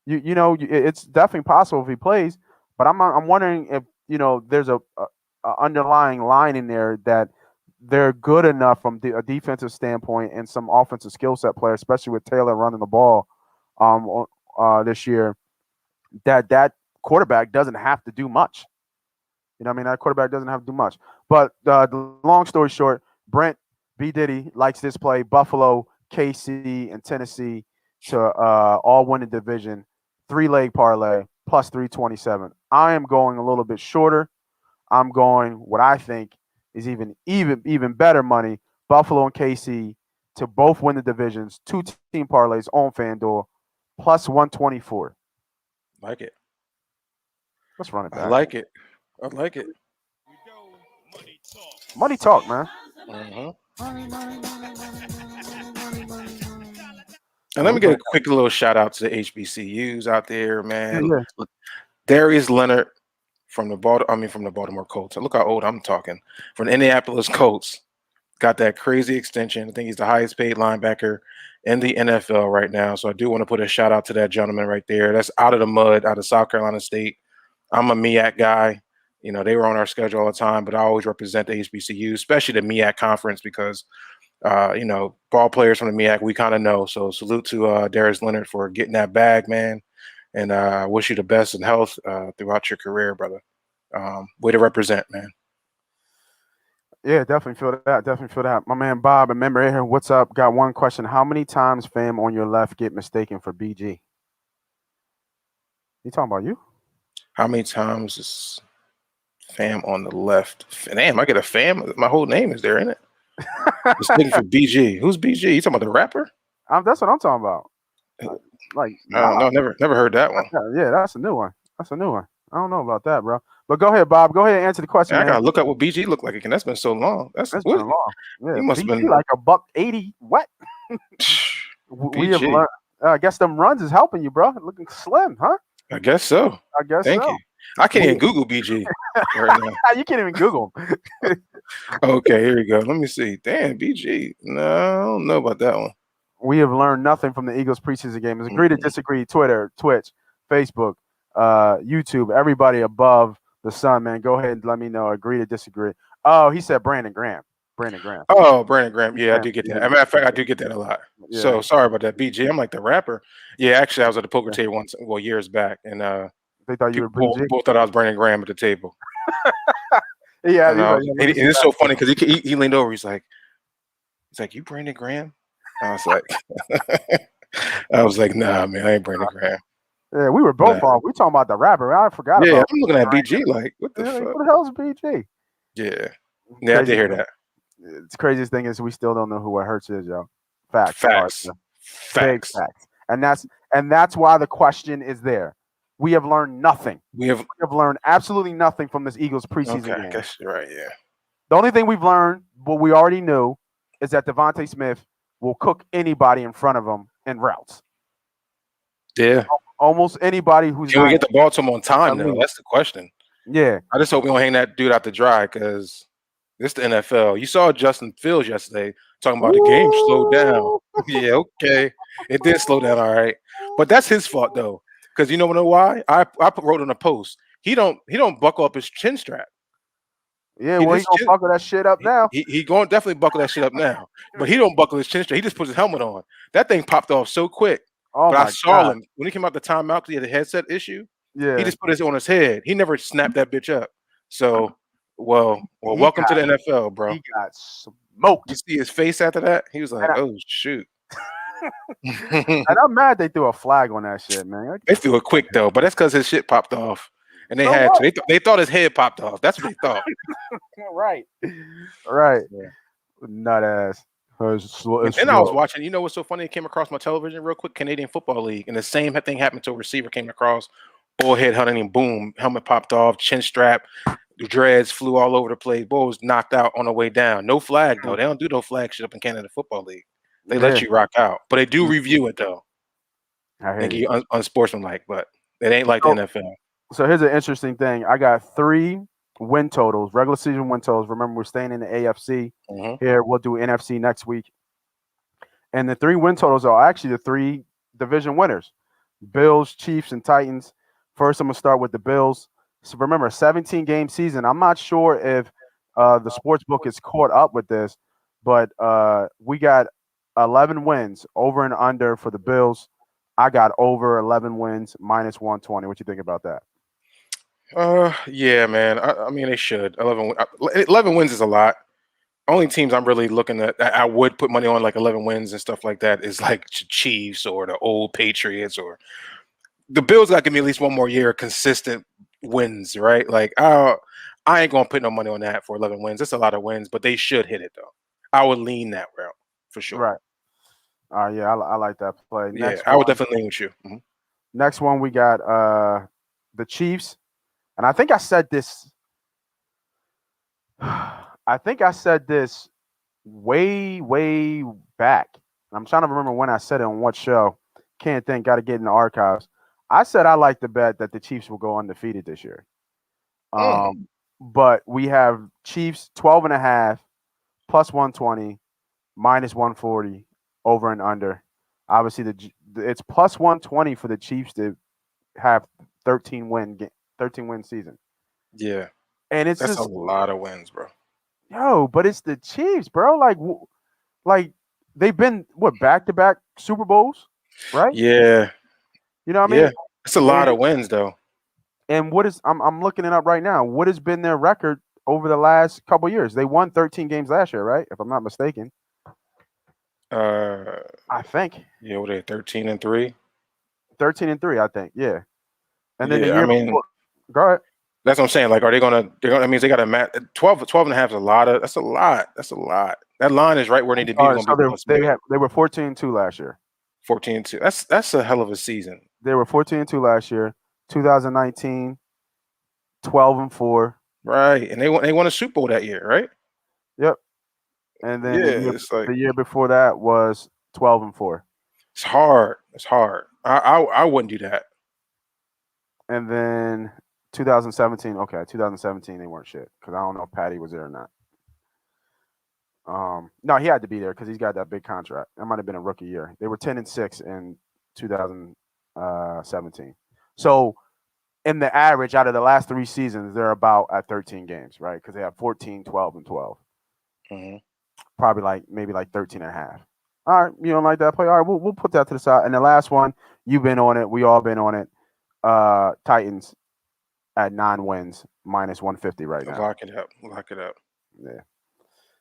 It's definitely possible if he plays. But I'm wondering if, there's a underlying line in there that they're good enough from a defensive standpoint and some offensive skill set player, especially with Taylor running the ball this year, that quarterback doesn't have to do much. That quarterback doesn't have to do much. But the long story short, Brent B. Diddy likes this play. Buffalo, KC, and Tennessee to all win the division. 3-leg parlay, plus 327. I am going a little bit shorter. I'm going what I think is even better money. Buffalo and KC to both win the divisions. 2-team parlays on FanDuel, plus 124. Like it. Let's run it back. I like it. Money talk, man. Mm-hmm. And let me get a quick little shout out to the HBCUs out there, man. Yeah. Darius Leonard from the Baltimore Colts. Look how old I'm talking. From the Indianapolis Colts, got that crazy extension. I think he's the highest paid linebacker in the NFL right now. So I do want to put a shout out to that gentleman right there. That's out of the mud, out of South Carolina State. I'm a MEAC guy. They were on our schedule all the time, but I always represent the HBCU, especially the MEAC conference, because, ball players from the MEAC, we kind of know. So salute to Darius Leonard for getting that bag, man. And I wish you the best in health throughout your career, brother. Way to represent, man. Yeah, definitely feel that. Definitely feel that. My man Bob, a member here. What's up? Got one question. How many times fam on your left get mistaken for BG? You talking about you? How many times is fam on the left? Damn, I get a fam. My whole name is there, isn't it? Mistaken for BG. Who's BG? You talking about the rapper? That's what I'm talking about. Like, no, never heard that one. Yeah, that's a new one. That's a new one. I don't know about that, bro. But go ahead, Bob. Go ahead and answer the question. Man, I gotta look up what BG looked like again. That's been so long. That's been long. Yeah, he must have been like $180. What? We have learned. I guess them runs is helping you, bro. Looking slim, huh? I guess so. Thank you. I can't even Google BG right now. You can't even Google. Okay, here we go. Let me see. Damn, BG. No, I don't know about that one. We have learned nothing from the Eagles preseason game. It's agree to disagree. Twitter, Twitch, Facebook, YouTube, everybody above the sun, man. Go ahead and let me know. Agree to disagree. Oh, he said Brandon Graham. Oh, Brandon Graham. Yeah, I do get that. As a matter of fact, I do get that a lot. Yeah. So sorry about that, BG. I'm like the rapper. Yeah, actually, I was at the poker table years back, and they thought you were BG. Both thought I was Brandon Graham at the table. Yeah, and it's so funny because he leaned over. He's like, you Brandon Graham? I was like, nah, man, I ain't Brandon Graham. Yeah, we were both off. We talking about the rapper. I forgot. Yeah, I'm looking at BG like, what the fuck? What the hell is BG? Yeah, I did hear that. The craziest thing is we still don't know who what Hertz is, yo. Facts. Big facts. And that's why the question is there. We have learned nothing. We have learned absolutely nothing from this Eagles preseason game. I guess you're right, yeah. The only thing we've learned, what we already knew, is that Devontae Smith will cook anybody in front of him in routes. Yeah. Almost anybody who's Can we get the ball to him on time, though? That's the question. Yeah. I just hope we don't hang that dude out to dry because this is the NFL. You saw Justin Fields yesterday talking about the game slowed down. Yeah, okay. It did slow down, all right. But that's his fault, though. Because you know why? I wrote on a post. He don't buckle up his chin strap. Yeah, well, he's gonna buckle that shit up now. He going definitely buckle that shit up now. But he don't buckle his chin strap. He just puts his helmet on. That thing popped off so quick. Oh, but I saw him when he came out the timeout because he had a headset issue. Yeah, he just put it on his head. He never snapped that bitch up. So, welcome to the NFL, bro. He got smoked. You see his face after that? He was like, "Oh shoot." And I'm mad they threw a flag on that shit, man. They threw it quick though, but that's because his shit popped off, and they had to. They thought his head popped off. That's what they thought. Right. Yeah. Nut ass. And I was watching. You know what's so funny? It came across my television real quick. Canadian Football League, and the same thing happened to a receiver. Came across, Bullhead hunting, and boom, helmet popped off, chin strap, the dreads flew all over the place. Boy was knocked out on the way down. No flag though. They don't do no flag shit up in Canada Football League. They let you rock out, but they do review it though. I think you unsportsmanlike, but it ain't like the NFL. So here's an interesting thing. I got 3 win totals, regular season win totals. Remember, we're staying in the AFC. Here, we'll do NFC next week. And the 3 win totals are actually the 3 division winners: Bills, Chiefs, and Titans. First, I'm gonna start with the Bills. So remember, 17-game season. I'm not sure if the sports book is caught up with this, but we got 11 wins over and under for the Bills. I got over 11 wins, minus 120. What you think about that? Yeah, man. I mean, they should. 11 wins is a lot. Only teams I'm really looking at, I would put money on like 11 wins and stuff like that is like Chiefs or the old Patriots, or the Bills got to give me at least one more year of consistent wins, right? Like, I ain't going to put no money on that for 11 wins. That's a lot of wins, but they should hit it, though. I would lean that route for sure. Right. Yeah, I like that play. Next I would definitely lean with you. Next one, we got the Chiefs. And I think I said this. Way back. I'm trying to remember when I said it on what show. Can't think. Got to get in the archives. I said I like to bet that the Chiefs will go undefeated this year. But we have Chiefs 12.5 plus 120 minus 140 over and under. Obviously, it's plus 120 for the Chiefs to have 13 win season. Yeah, and that's just a lot of wins, bro. Yo, but it's the Chiefs, bro. Like they've been back-to-back Super Bowls, right? Yeah, you know what I mean. Yeah, it's a lot of wins, though. And what is I'm looking it up right now. What has been their record over the last couple years? They won 13 games last year, right? If I'm not mistaken. Uh, I think yeah, what are they 13-3? 13-3. I think, yeah. And then the Yeah, I year mean, before, go ahead. that's what I'm saying. Like, are they gonna? That means they got to match 12 and a half is a lot of. That's a lot. That's a lot. That line is right where they need to be. It's gonna So be plus money. they were 14-2 last year. 14-2. That's a hell of a season. They were 14-2 last year. 2019, 12-4. Right, and they won a Super Bowl that year, right? Yep. And then Yeah, it's like the year before that was 12-4. it's hard. It's hard. I wouldn't do that. And then 2017, okay, 2017 they weren't shit because I don't know if Patty was there or not. No, he had to be there because he's got that big contract. That might have been a rookie year. They were 10-6 in 2017. So in the average out of the last 3 seasons, they're about at 13 games, right? Because they have 14, 12, and 12. Mm-hmm. Probably maybe 13 and a half. All right, you don't like that play? All right, we'll put that to the side. And the last one, you've been on it. We all been on it. Titans at 9 wins, minus 150 right now. Lock it up. Lock it up.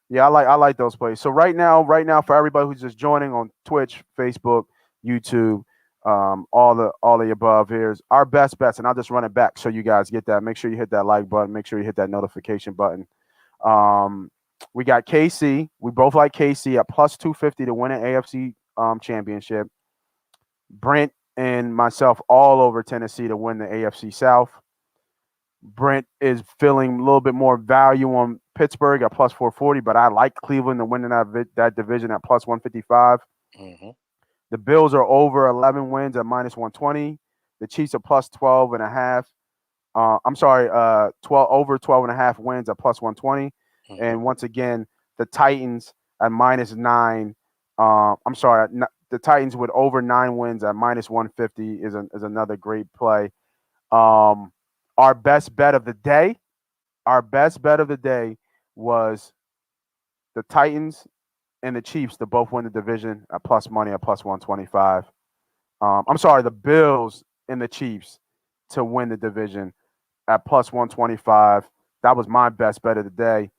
Yeah, I like those plays. So right now, for everybody who's just joining on Twitch, Facebook, YouTube, all the above, here's our best bets, and I'll just run it back so you guys get that. Make sure you hit that like button. Make sure you hit that notification button. We got KC. We both like KC at plus 250 to win an AFC championship. Brent and myself all over Tennessee to win the AFC South. Brent is feeling a little bit more value on Pittsburgh at plus 440, but I like Cleveland to win in that division at plus 155. Mm-hmm. The Bills are over 11 wins at minus 120. The Chiefs are plus 12 and a half. Over 12 and a half wins at plus 120. Mm-hmm. And once again, the Titans at minus 9. The Titans with over 9 wins at minus 150 is another great play. Our best bet of the day was the Titans and the Chiefs to both win the division at plus money at plus 125. The Bills and the Chiefs to win the division at plus 125. That was my best bet of the day.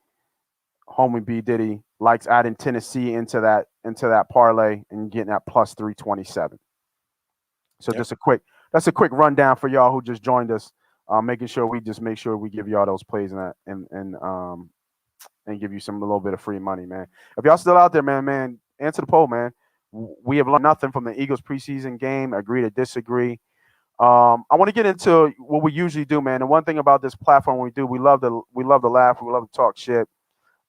Homie B Diddy likes adding Tennessee into that parlay and getting at plus 327. So yep. That's a quick rundown for y'all who just joined us. Making sure we give y'all those plays and give you a little bit of free money, man. If y'all still out there, man, answer the poll, man. We have learned nothing from the Eagles preseason game. Agree to disagree. I want to get into what we usually do, man. And one thing about this platform we love to laugh, we love to talk shit,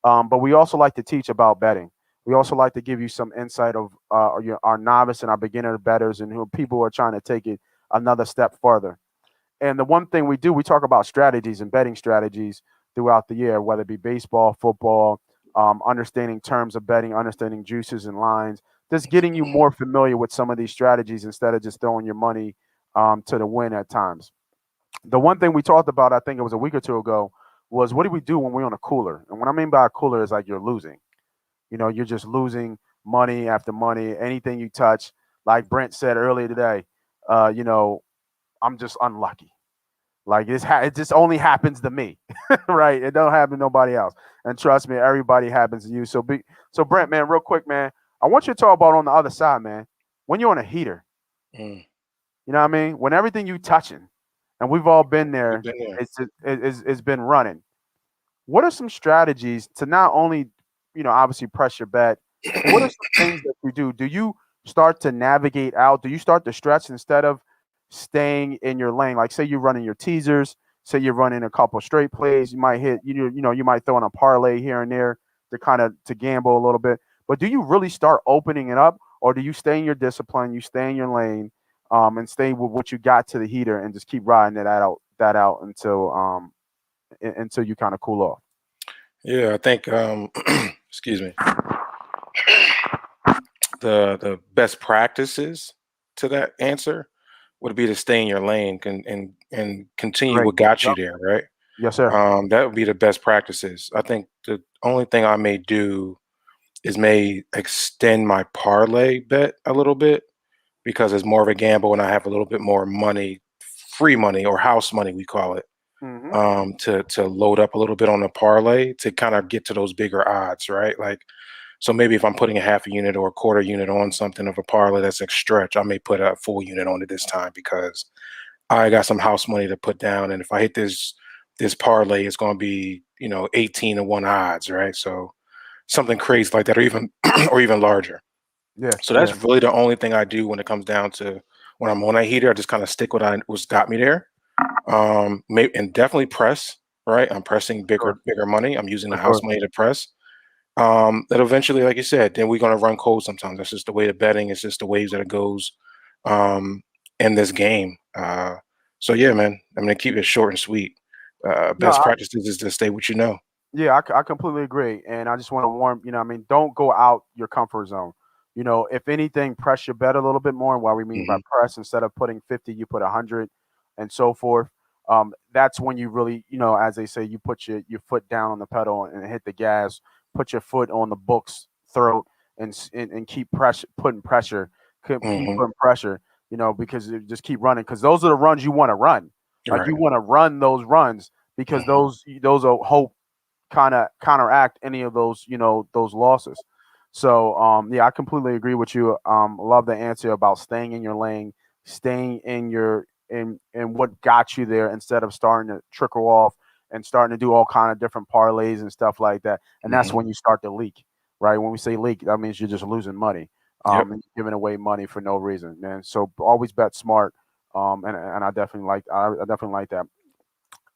but we also like to teach about betting. We also like to give you some insight of our novice and our beginner bettors and who people are trying to take it another step further. And the one thing we talk about strategies and betting strategies throughout the year, whether it be baseball, football, understanding terms of betting, understanding juices and lines, just getting you more familiar with some of these strategies instead of just throwing your money to the win at times. The one thing we talked about, I think it was a week or two ago, was what do we do when we're on a cooler? And what I mean by a cooler is like you're losing. You're just losing money after money, anything you touch. Like Brent said earlier today, I'm just unlucky. Like it just only happens to me, right? It don't happen to nobody else. And trust me, everybody happens to you. So Brent, man, real quick, man, I want you to talk about on the other side, man. When you're on a heater, you know what I mean? When everything you touching, and we've all been there, it's been running. What are some strategies to not only, obviously press your bet? What are some things that you do? Do you start to navigate out? Do you start to stretch instead of staying in your lane? Like say you're running your teasers, say you're running a couple straight plays, you might hit, you might throw in a parlay here and there to gamble a little bit. But do you really start opening it up, or do you stay in your discipline, you stay in your lane, and stay with what you got to the heater and just keep riding that out until you kind of cool off? Yeah, I think excuse me. The best practices to that answer would be to stay in your lane and continue what got you there, right? Yes, sir. That would be the best practices. I think the only thing I may do is extend my parlay bet a little bit because it's more of a gamble and I have a little bit more money free money or house money, we call it, Mhm. to load up a little bit on the parlay to kind of get to those bigger odds, right? Like, so maybe if I'm putting a half a unit or a quarter unit on something of a parlay that's a stretch, I may put a full unit on it this time because I got some house money to put down, and if I hit this parlay, it's going to be 18-1 odds, right? So something crazy like that, or even or even larger. Yeah, So yeah. that's really the only thing I do when it comes down to when I'm on that heater. I just kind of stick what's got me there. And definitely press, right? I'm pressing Sure, bigger money. I'm using the for house sure. money to press. That eventually, like you said, then we're gonna run cold sometimes. That's just the way of betting. It's just the waves that it goes in this game. So yeah, man. I'm gonna keep it short and sweet. No, Best practices is to stay what you know. yeah, I completely agree, and I just want to warn I mean, don't go out your comfort zone. If anything, press your bet a little bit more. And what we mean by Hmm. press, instead of putting 50, you put 100, and so forth. That's when you really, as they say, you put your foot down on the pedal and hit the gas. Put your foot on the book's throat and keep putting pressure. Keep Hmm. putting pressure. Because just keep running because those are the runs you want to run. Like Right. you want to run those runs because Hmm. those are hope kind of counteract any of those those losses. So yeah, I completely agree with you. Love the answer about staying in your lane, staying in your in what got you there instead of starting to trickle off and starting to do all kind of different parlays and stuff like that. And that's Hmm. when you start to leak, right? When we say leak, that means you're just losing money, Yep. and giving away money for no reason, man. So always bet smart. And I definitely I definitely like that.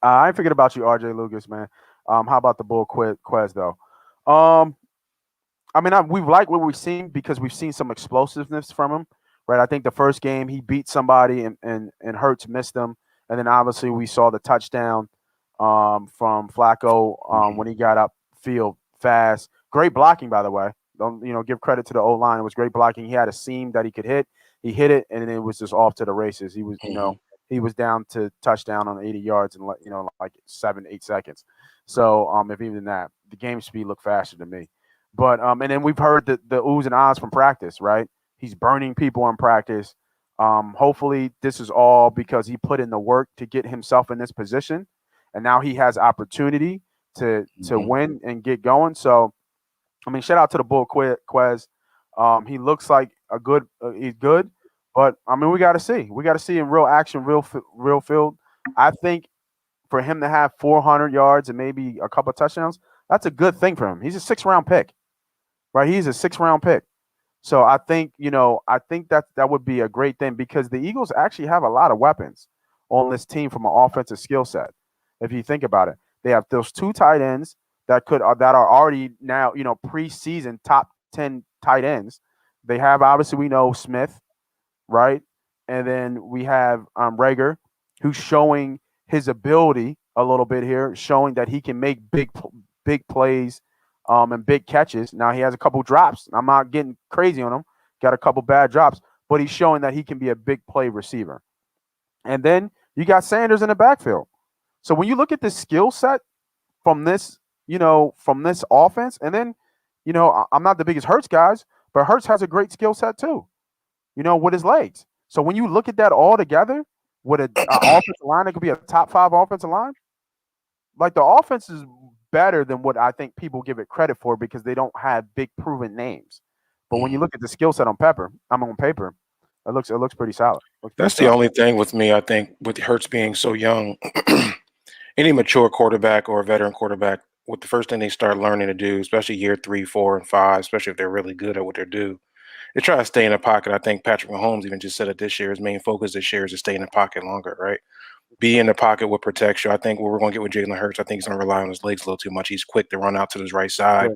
I ain't forget about you, RJ Lucas, man. How about the bull quest though? Um, I mean, we've liked what we've seen because we've seen some explosiveness from him, right? I think the first game he beat somebody and Hertz missed him, and then obviously we saw the touchdown from Flacco Hmm. when he got up field fast. Great blocking, by the way. Don't give credit to the O line. It was great blocking. He had a seam that he could hit. He hit it, and then it was just off to the races. He was, Hmm. he was down to touchdown on 80 yards in like 7-8 seconds. So if even that, the game speed looked faster to me. But and then we've heard the oohs and ahs from practice, right? He's burning people in practice. Hopefully, this is all because he put in the work to get himself in this position, and now he has opportunity to Hmm. win and get going. So, I mean, shout out to the Bull Quez. He looks like he's good, but I mean, we got to see. We got to see in real action, real field. I think for him to have 400 yards and maybe a couple of touchdowns, that's a good thing for him. He's a 6th-round pick, right? He's a 6th-round pick. So I think, I think that would be a great thing because the Eagles actually have a lot of weapons on this team from an offensive skill set. If you think about it, they have those 2 tight ends that are already now, preseason top 10 tight ends. They have obviously we know Smith, right? And then we have Rager, who's showing his ability a little bit here, showing that he can make big plays and big catches. Now he has a couple drops. I'm not getting crazy on him. Got a couple bad drops, but he's showing that he can be a big play receiver. And then you got Sanders in the backfield. So when you look at the skill set from this, from this offense, and then, I'm not the biggest Hurts guys, but Hurts has a great skill set too, with his legs. So when you look at that all together, with an offensive line that could be a top 5 offensive line, like the offense is better than what I think people give it credit for because they don't have big proven names. But when you look at the skill set on paper, it looks pretty solid. Looks pretty That's the solid. only thing with me. I think with Hertz being so young, any mature quarterback or a veteran quarterback, what the first thing they start learning to do, especially year 3, 4, and 5, especially if they're really good at what they do, they try to stay in the pocket. I think Patrick Mahomes even just said it this year. His main focus this year is to stay in the pocket longer, right? Be in the pocket what protects you. I think what we're going to get with Jalen Hurts, I think he's going to rely on his legs a little too much. He's quick to run out to his right side,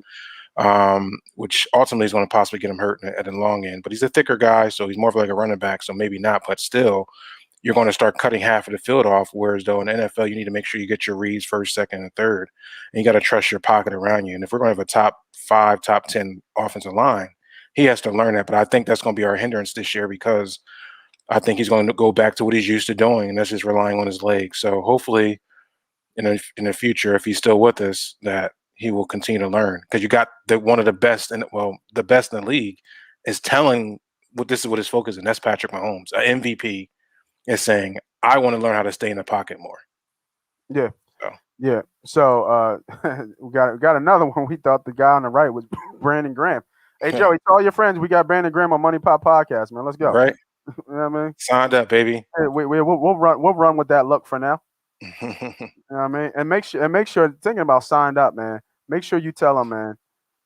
Yeah. which ultimately is going to possibly get him hurt at the long end. But he's a thicker guy, so he's more of like a running back, so maybe not. But still, you're going to start cutting half of the field off. Whereas though in the NFL, you need to make sure you get your reads first, second, and third, and you got to trust your pocket around you. And if we're going to have a top 5, top 10 offensive line, he has to learn that. But I think that's going to be our hindrance this year because I think he's going to go back to what he's used to doing, and that's just relying on his legs. So hopefully, in the future, if he's still with us, that he will continue to learn because you got one of the best and the best in the league is telling what this is what his focus is, and that's Patrick Mahomes, an MVP is saying, I want to learn how to stay in the pocket more. Yeah. So. Yeah. So we got another one. We thought the guy on the right was Brandon Graham. Hey, Joey, tell all your friends we got Brandon Graham on MoneyPot Podcast, man. Let's go. Right. You know what I mean? Signed up, baby. Hey, we'll run with that look for now. You know what I mean? And make sure thinking about signed up, man. Make sure you tell them, man,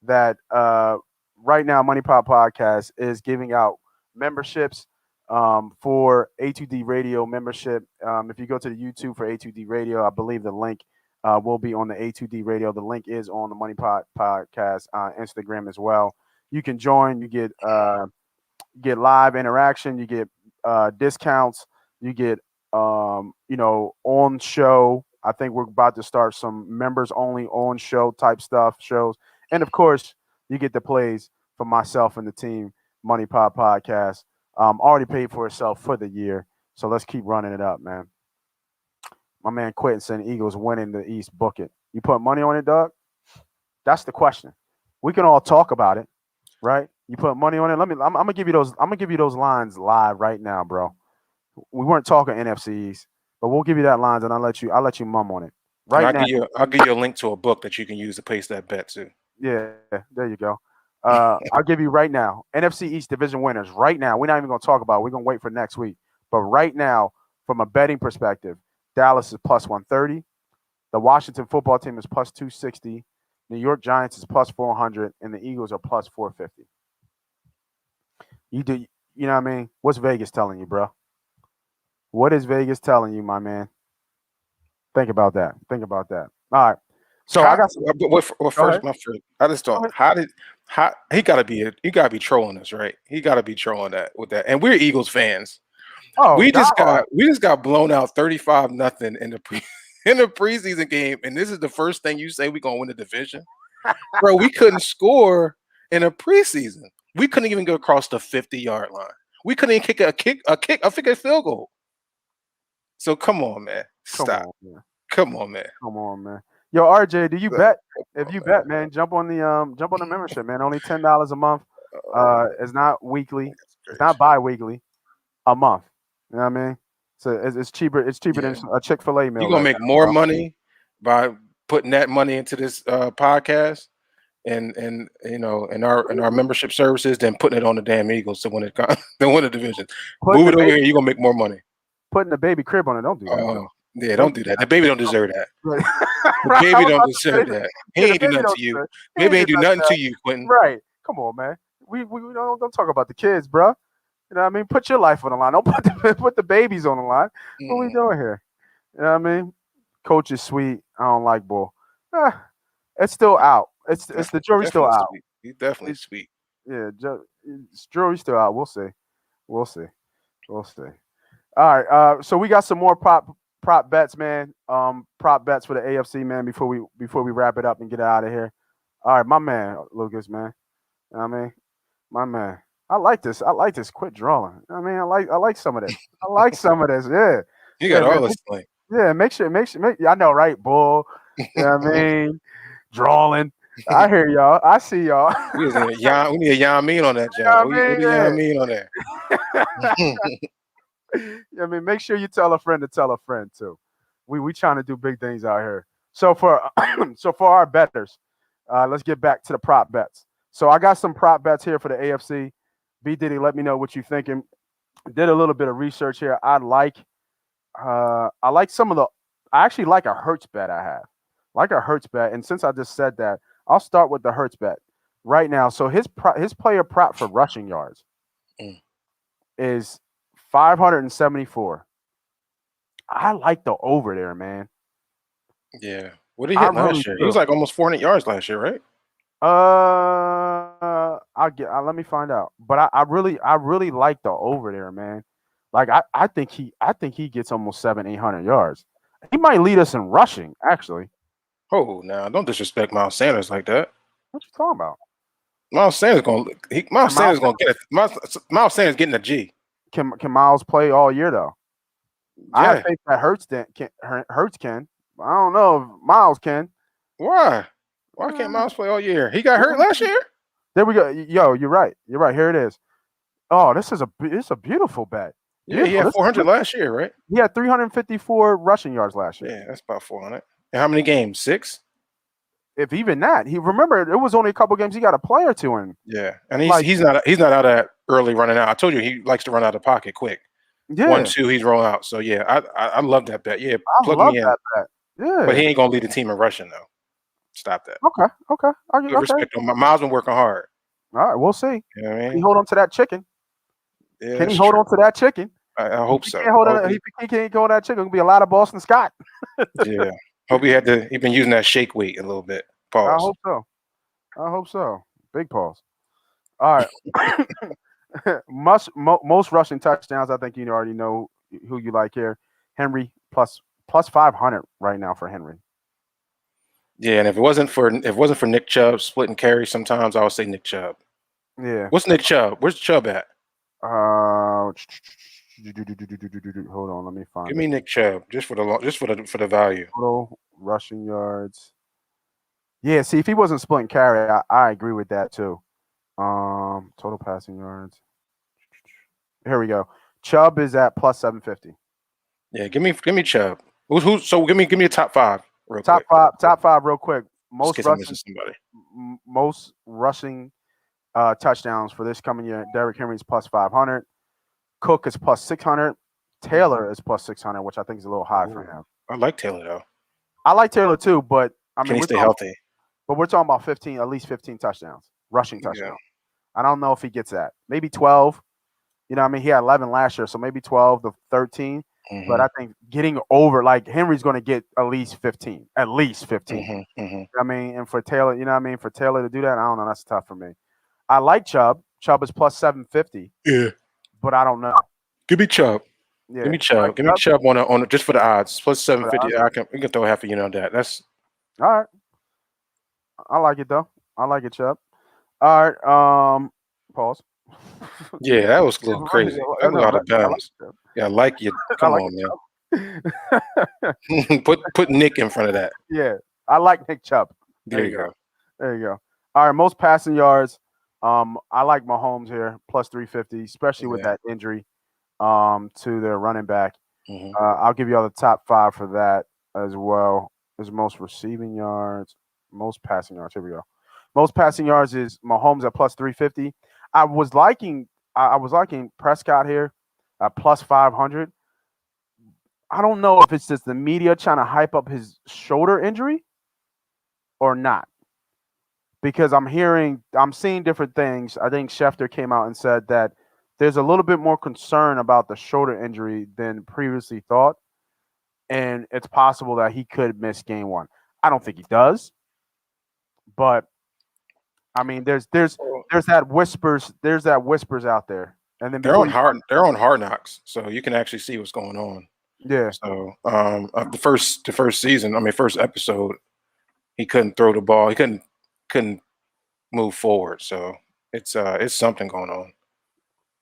that right now MoneyPot Podcast is giving out memberships for A2D Radio membership. If you go to the YouTube for A2D Radio, I believe the link will be on the A2D Radio. The link is on the MoneyPot Podcast Instagram as well. You can join. You get live interaction. You get discounts. You get on show. I think we're about to start some members only on show type shows, and of course you get the plays for myself and the team. MoneyPot Podcast already paid for itself for the year, so let's keep running it up, man. My man Quentin said Eagles winning the East. Book it. You put money on it, Doug? That's the question. We can all talk about it, right? You put money on it. I'm gonna give you those. I'm gonna give you those lines live right now, bro. We weren't talking NFCs, but we'll give you that lines, and I'll let you mum on it right now. I'll give you a link to a book that you can use to place that bet too. Yeah, there you go. I'll give you right now NFC East division winners right now. We're not even gonna talk about it. We're gonna wait for next week. But right now, from a betting perspective, Dallas is plus 130. The Washington football team is plus 260. New York Giants is plus 400, and the Eagles are plus 450. You know what I mean? What's Vegas telling you, bro? What is Vegas telling you, my man? Think about that. All right. So I got some. I just thought, how he gotta be trolling us, right? He gotta be trolling that with that. And we're Eagles fans. Oh, we just got blown out 35-0 in the preseason game, and this is the first thing you say we're gonna win the division, bro. We couldn't score in a preseason. We couldn't even go across the 50-yard line. We couldn't even kick a field goal. So come on, man. Stop. Come on, man. Yo, RJ, do you bet? If you bet, man, jump on the membership, man. Only $10 a month. It's not weekly. It's not bi-weekly. A month. You know what I mean? So it's cheaper. It's cheaper than a Chick-fil-A meal. You're gonna make more money by putting that money into this podcast and in our membership services than putting it on the damn Eagles to win the division. Move it over here. You're gonna make more money. Putting the baby crib on it. Don't do that. Yeah, don't do that. The baby don't deserve that. The baby don't deserve that. He ain't do nothing to you. Baby ain't do nothing to you, Quentin. Right. Come on, man. We don't talk about the kids, bro. You know what I mean? Put your life on the line. Don't put the babies on the line. What are we doing here? You know what I mean? Coach is sweet. I don't like Bull. It's still out. It's the jury's still out. Sweet. He's definitely sweet. Yeah, jury's still out. We'll see. All right. So we got some more prop bets, man. Prop bets for the AFC, man. Before we wrap it up and get out of here. All right, my man, Lucas, man. You know what I mean, my man. I like this. Quit drawing. I mean, I like some of this. Yeah. You got all this thing. Yeah. Make sure. I know, right, Bull. You know what I mean? Drawing. I hear y'all. I see y'all. We need a Yamin on that, John. We need a Yamin on there. I mean, make sure you tell a friend to tell a friend too. We trying to do big things out here. So for our bettors, let's get back to the prop bets. So I got some prop bets here for the AFC. B Diddy, let me know what you're thinking. Did a little bit of research here. I actually like a Hertz bet I have. Like a Hertz bet. And since I just said that, I'll start with the Hertz bet right now. So his player prop for rushing yards is 574. I like the over there, man. Yeah. What did he hit last year? He was like almost 400 yards last year, right? Let me find out. But I really like the over there, man. Like I think he gets almost 700-800 yards. He might lead us in rushing, actually. Oh, now don't disrespect Miles Sanders like that. What you talking about? Miles Sanders getting a G. Can Miles play all year though? Yeah. I have faith that Hertz can. I don't know if Miles can. Why? Why can't Miles play all year? He got hurt last year. There we go. Yo, you're right. Here it is. Oh, this is a beautiful bet. Yeah, he had 400 last year, right? He had 354 rushing yards last year. Yeah, that's about 400. And how many games? 6? If even that, it was only a couple games he got a play or two in. Yeah, and he's not out that early running out. I told you he likes to run out of the pocket quick. Yeah. 1-2, he's rolling out. So yeah, I love that bet. Yeah, plug me in. That bet. Yeah, but he ain't gonna lead the team in rushing though. Stop that. Okay. Good respect on Miles been working hard. All right, we'll see. You know what I mean? Can he hold on to that chicken? Yeah, can he hold on to that chicken? I hope so. He can't hold on to that chicken. It'll be a lot of Boston Scott. Yeah. Hope he been using that shake weight a little bit. Pause. I hope so. Big pause. All right. Most rushing touchdowns. I think you already know who you like here. Henry plus 500 right now for Henry. Yeah, and if it wasn't for Nick Chubb splitting carries, sometimes I would say Nick Chubb. Yeah. What's Nick Chubb? Where's Chubb at? Hold on, let me find. Give me Nick Chubb just for the value. Total rushing yards. Yeah, see, if he wasn't splitting carry, I agree with that too. Total passing yards. Here we go. Chubb is at plus 750. Yeah, give me Chubb. So give me a top 5 real quick. Top five real quick. Most rushing touchdowns for this coming year. Derrick Henry is plus 500. Cook is plus 600. Taylor is plus 600, which I think is a little high for him. I like Taylor though. I like Taylor too, but I mean, can he stay healthy? But we're talking about at least 15 touchdowns, rushing touchdowns. Yeah. I don't know if he gets that. Maybe 12. You know what I mean? He had 11 last year, so maybe 12 to 13. Mm-hmm. But I think getting over, like, Henry's going to get at least 15. At least 15. Mm-hmm. Mm-hmm. I mean, and for Taylor, you know what I mean? For Taylor to do that, I don't know. That's tough for me. I like Chubb. Chubb is plus 750. Yeah. But I don't know. Give me Chubb. Yeah. Give me Chubb. Give me Chubb on just for the odds. Plus 750. We can throw half a unit on that. That's all right. I like it though. I like it, Chubb. All right. Pause. Yeah, that was a little crazy. That's a lot of bounds. Yeah, I like you. Come on, man. Put Nick in front of that. Yeah, I like Nick Chubb. There you go. There you go. All right, most passing yards. I like Mahomes here, plus 350, especially with that injury to their running back. Mm-hmm. I'll give you all the top 5 for that as well. As most receiving yards, most passing yards. Here we go. Most passing yards is Mahomes at plus 350. I was liking Prescott here at plus 500. I don't know if it's just the media trying to hype up his shoulder injury or not. Because I'm seeing different things. I think Schefter came out and said that there's a little bit more concern about the shoulder injury than previously thought. And it's possible that he could miss game 1. I don't think he does. But I mean, there's that whispers out there. And then they're on Hard Knocks, so you can actually see what's going on. Yeah. So the first season, first episode, he couldn't throw the ball. He couldn't move forward. So it's something going on.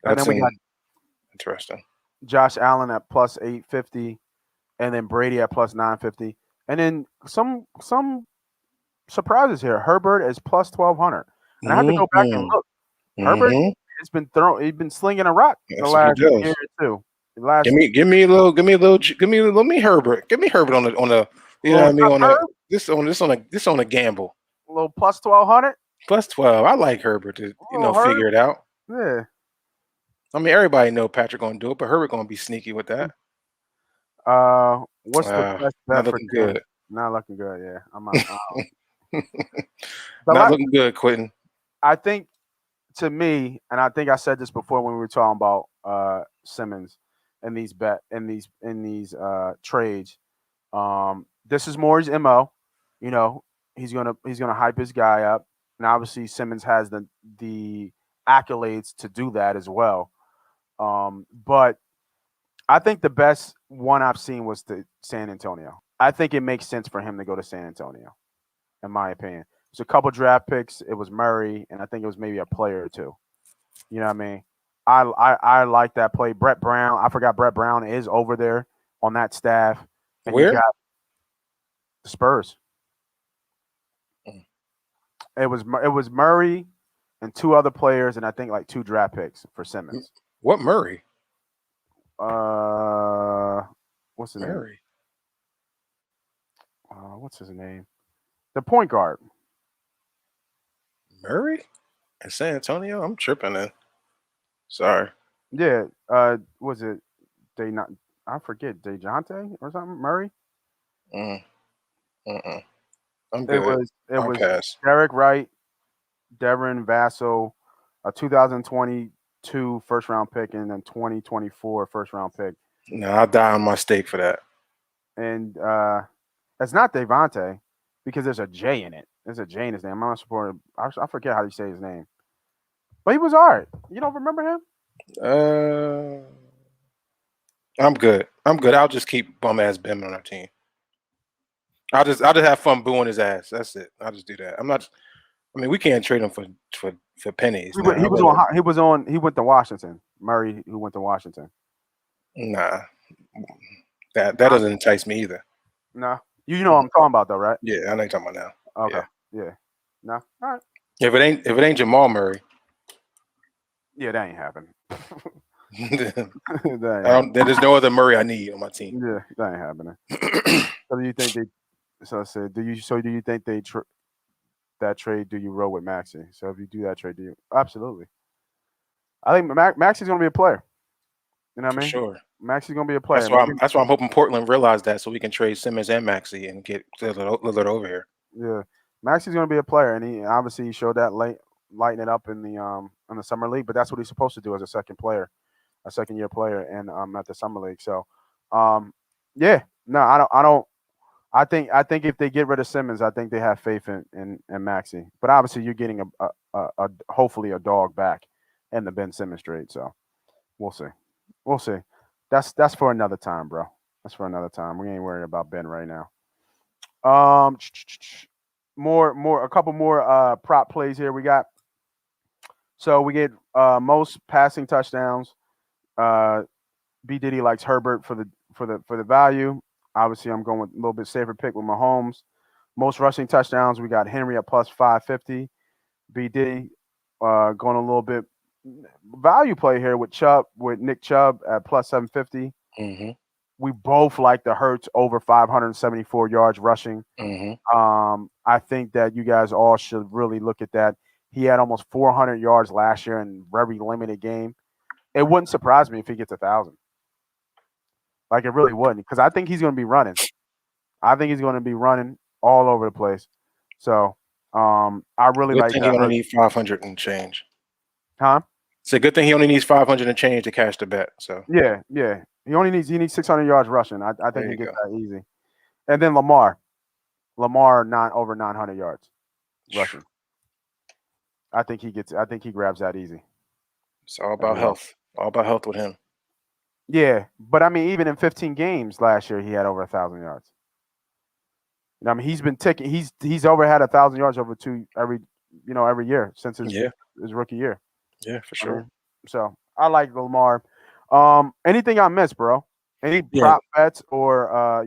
That's and then we got interesting. Josh Allen at plus 850, and then Brady at plus 950, and then some surprises here. Herbert is plus 1200, and I had to go back and look. Herbert has been he's been slinging a rock the last year or two. Give me a little Herbert. Give me Herbert on the you know what I mean on a gamble. A little plus 1200. Plus 12. I like Herbert to figure it out. Yeah. I mean, everybody know Patrick gonna do it, but Herbert gonna be sneaky with that. What's the best bet not looking good? Not looking good. Yeah, I'm not looking good, Quentin. I think, to me, and I think I said this before when we were talking about Simmons and these trades. This is more his MO. You know, he's gonna hype his guy up, and obviously Simmons has the accolades to do that as well. But I think the best one I've seen was to San Antonio. I think it makes sense for him to go to San Antonio, in my opinion. There's a couple draft picks. It was Murray, and I think it was maybe a player or two. You know what I mean? I like that play. Brett Brown. I forgot Brett Brown is over there on that staff. And where? You got the Spurs. It was Murray and 2 other players, and I think like 2 draft picks for Simmons. What Murray? what's his name? Murray. What's his name? The point guard. Murray in San Antonio? I'm tripping then. Sorry. Yeah. Was it I forget DeJounte or something? Murray. I'm It good. I'll was pass. Derek Wright, Devin Vassell, a 2022 first round pick, and then 2024 first round pick. No, I'll die on my stake for that. And it's not Devontae because there's a J in it. There's a J in his name. I'm not supporting. I forget how you say his name, but he was all right. You don't remember him? I'm good. I'll just keep bum ass Ben on our team. I'll just have fun booing his ass. That's it. I'll just do that. I'm not. I mean, we can't trade him for pennies. He went to Washington. Murray, who went to Washington. Nah, that doesn't entice me either. No, you know what I'm talking about though, right? Yeah, I know you're talking about now. Okay, yeah. No, all right. If it ain't Jamal Murray, Yeah, that ain't happening. there's no other Murray I need on my team. Yeah, that ain't happening. So do you think they? So I said, do you think they that trade? Do you roll with Maxey? So if you do that trade, do you? Absolutely. I think Maxey's going to be a player. You know what I mean? Sure. Maxey's going to be a player. That's why I'm hoping Portland realize that so we can trade Simmons and Maxey and get Lillard over here. Yeah, Maxey's going to be a player, and he obviously showed that lighting it up in the summer league. But that's what he's supposed to do as a second year player, and at the summer league. So, yeah, no, I don't. I think if they get rid of Simmons, I think they have faith in Maxey. But obviously, you're getting a hopefully a dog back in the Ben Simmons trade. So we'll see. That's for another time, bro. That's for another time. We ain't worried about Ben right now. A couple more prop plays here we got. So we get most passing touchdowns. B Diddy likes Herbert for the value. Obviously, I'm going with a little bit safer pick with Mahomes. Most rushing touchdowns, we got Henry at plus 550. B Diddy going a little bit value play here with Nick Chubb at plus 750. Mm-hmm. We both like the Hertz over 574 yards rushing. Mm-hmm. I think that you guys all should really look at that. He had almost 400 yards last year in a very limited game. It wouldn't surprise me if he gets 1,000. Like, it really wouldn't, because I think he's going to be running. I think he's going to be running all over the place. So, I really good like thing that. He only needs 500 and change. Huh? It's a good thing he only needs 500 and change to cash the bet. So yeah. He needs 600 yards rushing. I think he gets that easy. And then Lamar not over 900 yards rushing. I think he grabs that easy. It's all about health. All about health with him. Yeah, but I mean, even in 15 games last year, he had over 1,000 yards. I mean, he's been ticking. He's over had 1,000 yards over every year since his rookie year. Yeah, for sure. So I like Lamar. Anything I missed, bro? Any prop bets or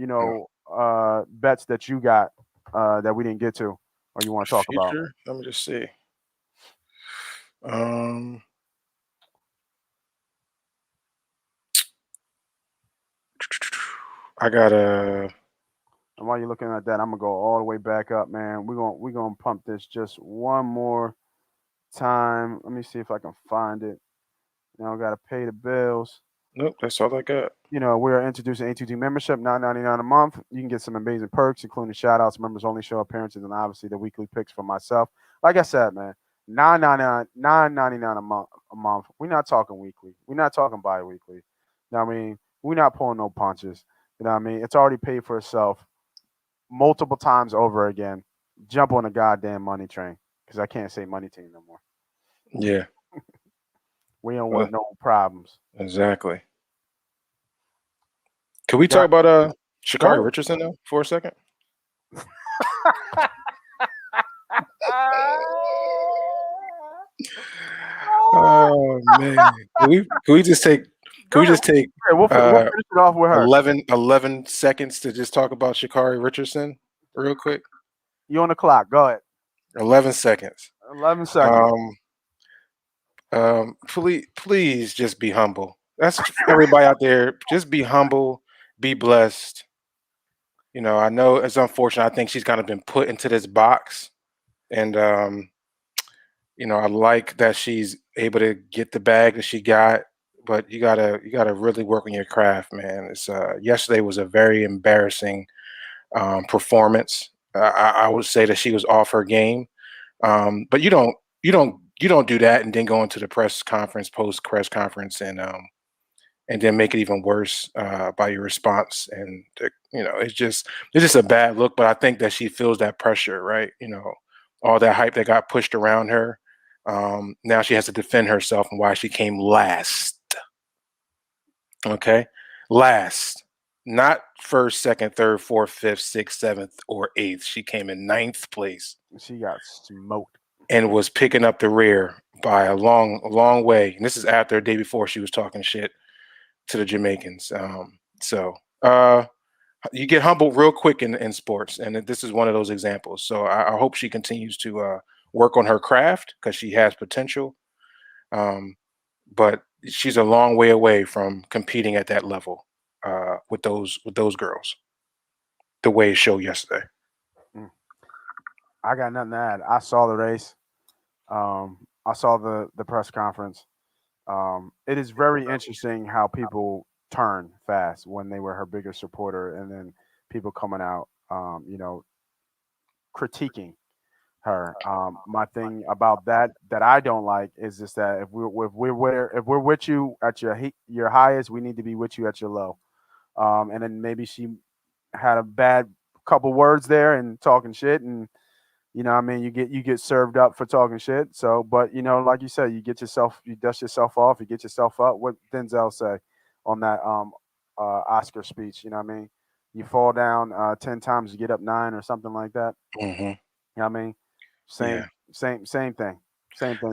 bets that you got that we didn't get to or you want to talk about? Let me just see. I got a. And while you're looking at that, I'm gonna go all the way back up, man. We're gonna pump this just one more time. Let me see if I can find it. Now I gotta pay the bills. Nope, that's all I got. We're introducing A2T membership, $9.99 a month. You can get some amazing perks, including shout-outs, members only show appearances, and obviously the weekly picks for myself. Like I said, man, $9.99 a month. We're not talking weekly. We're not talking bi-weekly. You know what I mean? We're not pulling no punches. You know what I mean? It's already paid for itself multiple times over again. Jump on the goddamn money train, because I can't say money team no more. Yeah. We don't want no problems. Exactly. Can we talk about Sha'Carri Richardson though for a second? Oh man. Can we just take we'll finish it off with her. 11 seconds to just talk about Sha'Carri Richardson real quick? You on the clock. Go ahead. 11 seconds. 11 seconds. Please just be humble. That's everybody out there. Just be humble, be blessed. You know, I know it's unfortunate. I think she's kind of been put into this box, and you know, I like that she's able to get the bag that she got. But you gotta really work on your craft, man. It's yesterday was a very embarrassing performance. I would say that she was off her game. But you don't do that and then go into the press conference, post press conference, and then make it even worse by your response. And you know, it's just a bad look. But I think that she feels that pressure, right? You know, all that hype that got pushed around her. Now she has to defend herself and why she came last. Okay, last, not first, second, third, fourth, fifth, sixth, seventh, or eighth. She came in ninth place She got smoked. and was picking up the rear by a long way. And this is after the day before she was talking shit to the Jamaicans. So you get humbled real quick in sports, and this is one of those examples. So I hope she continues to work on her craft because she has potential. But she's a long way away from competing at that level with those girls. The way it showed yesterday. I got nothing to add. I saw the race. I saw the press conference. It is very interesting how people turn fast when they were her biggest supporter, and then people coming out, critiquing her. My thing about that I don't like is just that if we're with you at your highest, we need to be with you at your low. And then maybe she had a bad couple words there and talking shit, and you know, what I mean, you get served up for talking shit. So, but you know, like you said, you dust yourself off, you get yourself up. What Denzel say on that Oscar speech? You know what I mean? You fall down 10 times, you get up 9 or something like that. Mm-hmm. You know what I mean? Same thing. Same thing.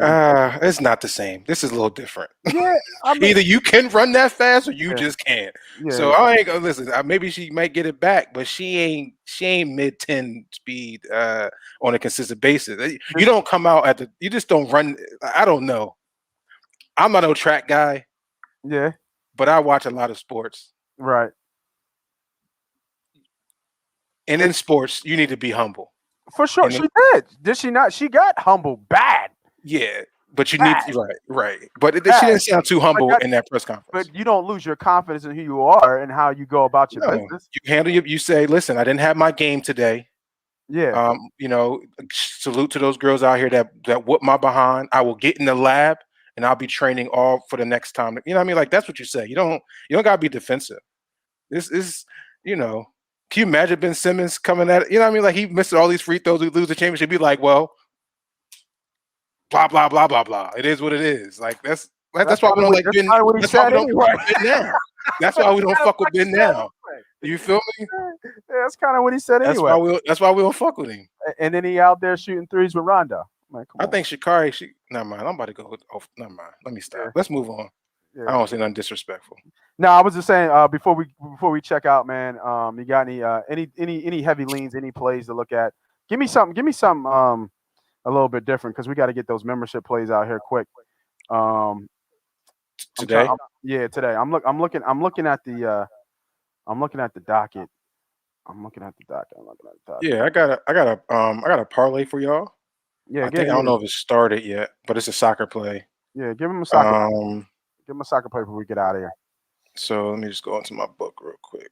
It's not the same. This is a little different. Yeah, I mean, Either you can run that fast or you Yeah. just can't. yeah, So yeah. I ain't gonna listen. Maybe she might get it back, but she ain't mid-10 speed on a consistent basis. You don't come out you just don't run. I don't know. I'm not no track guy, Yeah, but I watch a lot of sports. right. And in sports, you need to be humble. For sure, And she did. Did she not? She got humbled bad. Yeah, but you Bad. need right. But she Bad. didn't sound too humble that- in that press conference. But you don't lose your confidence in who you are and how you go about your No, business. you handle you say, listen, I didn't have my game today. Yeah, You know, salute to those girls out here that whoop my behind. I will get in the lab and I'll be training all for the next time. You know what I mean? Like that's what you say. You don't gotta be defensive. This is, you know, can you imagine Ben Simmons coming at it? You know what I mean? Like he missed all these free throws, we lose the championship. Be like, well, blah blah blah blah blah. It is what it is. Like that's why we don't like Ben. That's why we don't fuck with Ben now. That's why we don't fuck with Ben now. You feel me? Yeah, that's kind of what he said anyway. That's why we don't fuck with him. And then he out there shooting threes with Rondo. Like, come I on. think Shikari. Never mind. I'm about to go. Oh, never mind. Let me stop. Yeah. Let's move on. Yeah. I don't say nothing disrespectful. No, I was just saying before we check out, man. You got any heavy leans, any plays to look at? Give me something. A little bit different because we got to get those membership plays out here quick. Today? Today. I'm looking at the docket. Yeah, I got a parlay for y'all. Yeah, I don't know if it started yet, but it's a soccer play. Yeah, give him a soccer. Give him a soccer play before we get out of here. So let me just go into my book real quick.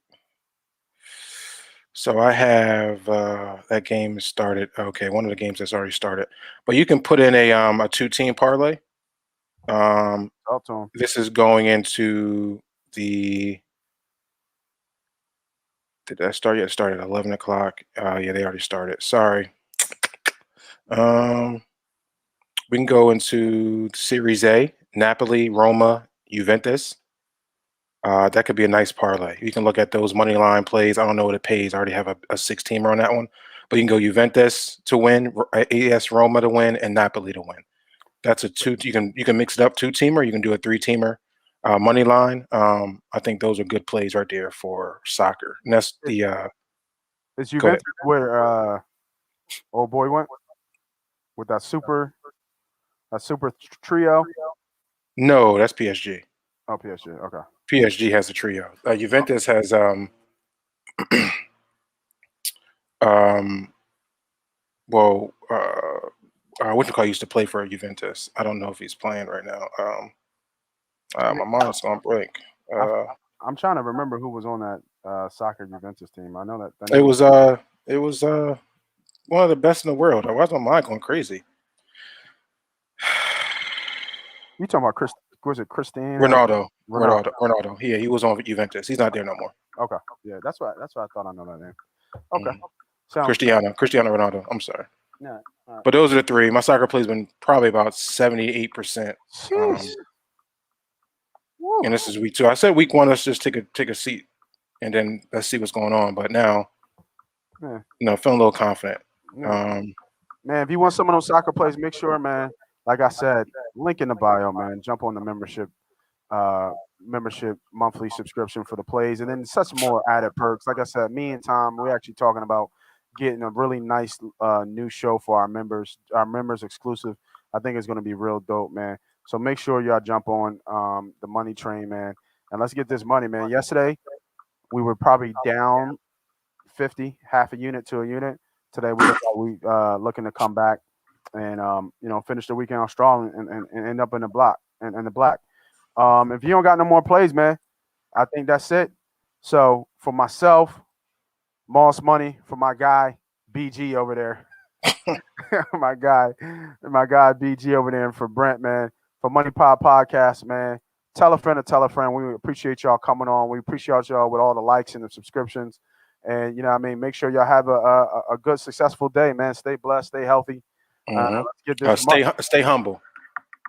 So I have that game started. Okay, one of the games that's already started. But you can put in a 2-team parlay. This is going into the. Did that start yet? It started at 11 o'clock. Yeah, they already started. Sorry. We can go into Series A, Napoli, Roma, Juventus. That could be a nice parlay. You can look at those money line plays. I don't know what it pays. I already have a 6-teamer on that one. But you can go Juventus to win, AS Roma to win, and Napoli to win. That's a 2. You can mix it up 2-teamer. You can do a 3-teamer money line. I think those are good plays right there for soccer. And that's the. Is Juventus where old boy went with that super trio? No, that's PSG. Oh, PSG. Okay. PSG has the trio. Juventus has what you call used to play for Juventus. I don't know if he's playing right now. My mind's going blank. I'm trying to remember who was on that soccer Juventus team. I know that it was one of the best in the world. Why is my mind going crazy? You talking about was it Cristiano Ronaldo? Yeah, he was on Juventus. He's not there no more. Okay. Yeah, that's why I thought I know that name. Okay. Cristiano Ronaldo. I'm sorry. Yeah. But those are the three. My soccer play's been probably about 78%. And this is week 2. I said week 1, let's just take a seat and then let's see what's going on. But now, feeling a little confident. Yeah. Man, if you want some of those soccer plays, make sure, man, like I said, link in the bio, man. Jump on the membership monthly subscription for the plays. And then such more added perks. Like I said, me and Tom, we're actually talking about getting a really nice new show for our members exclusive. I think it's going to be real dope, man. So make sure y'all jump on the money train, man. And let's get this money, man. Yesterday, we were probably down 50, half a unit to a unit. Today, we looking to come back and, finish the weekend strong and end up in the black. If you don't got no more plays, man, I think that's it. So for myself, Moss Money, for my guy, BG over there. my guy BG over there, and for Brent, man, for MoneyPot Podcast, man. Tell a friend to tell a friend. We appreciate y'all coming on. We appreciate y'all with all the likes and the subscriptions. And make sure y'all have a good, successful day, man. Stay blessed, stay healthy. Let's get this stay humble.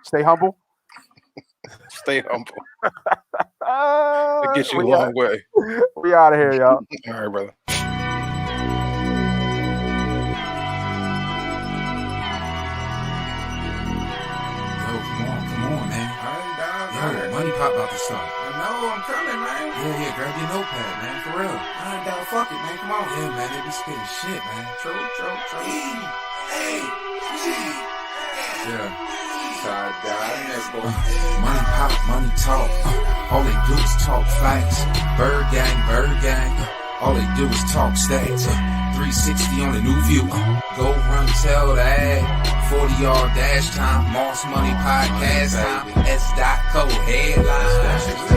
Stay humble. Stay humble. It gets you a long way. We out of here, y'all. All right, brother. Come on, man. MoneyPot about to start. I know, I'm coming, man. Yeah, grab your notepad, man, for real. I ain't doubt, fuck it, man. Come on. Yeah, man, they be spitting shit, man. True. Yeah. Side guy, next boy. Money pop, money talk. All they do is talk facts. Bird gang. All they do is talk stacks. 360 on the new view. Go run, tell the ad. 40-yard dash time. Moss Money Podcast time. S.co headline.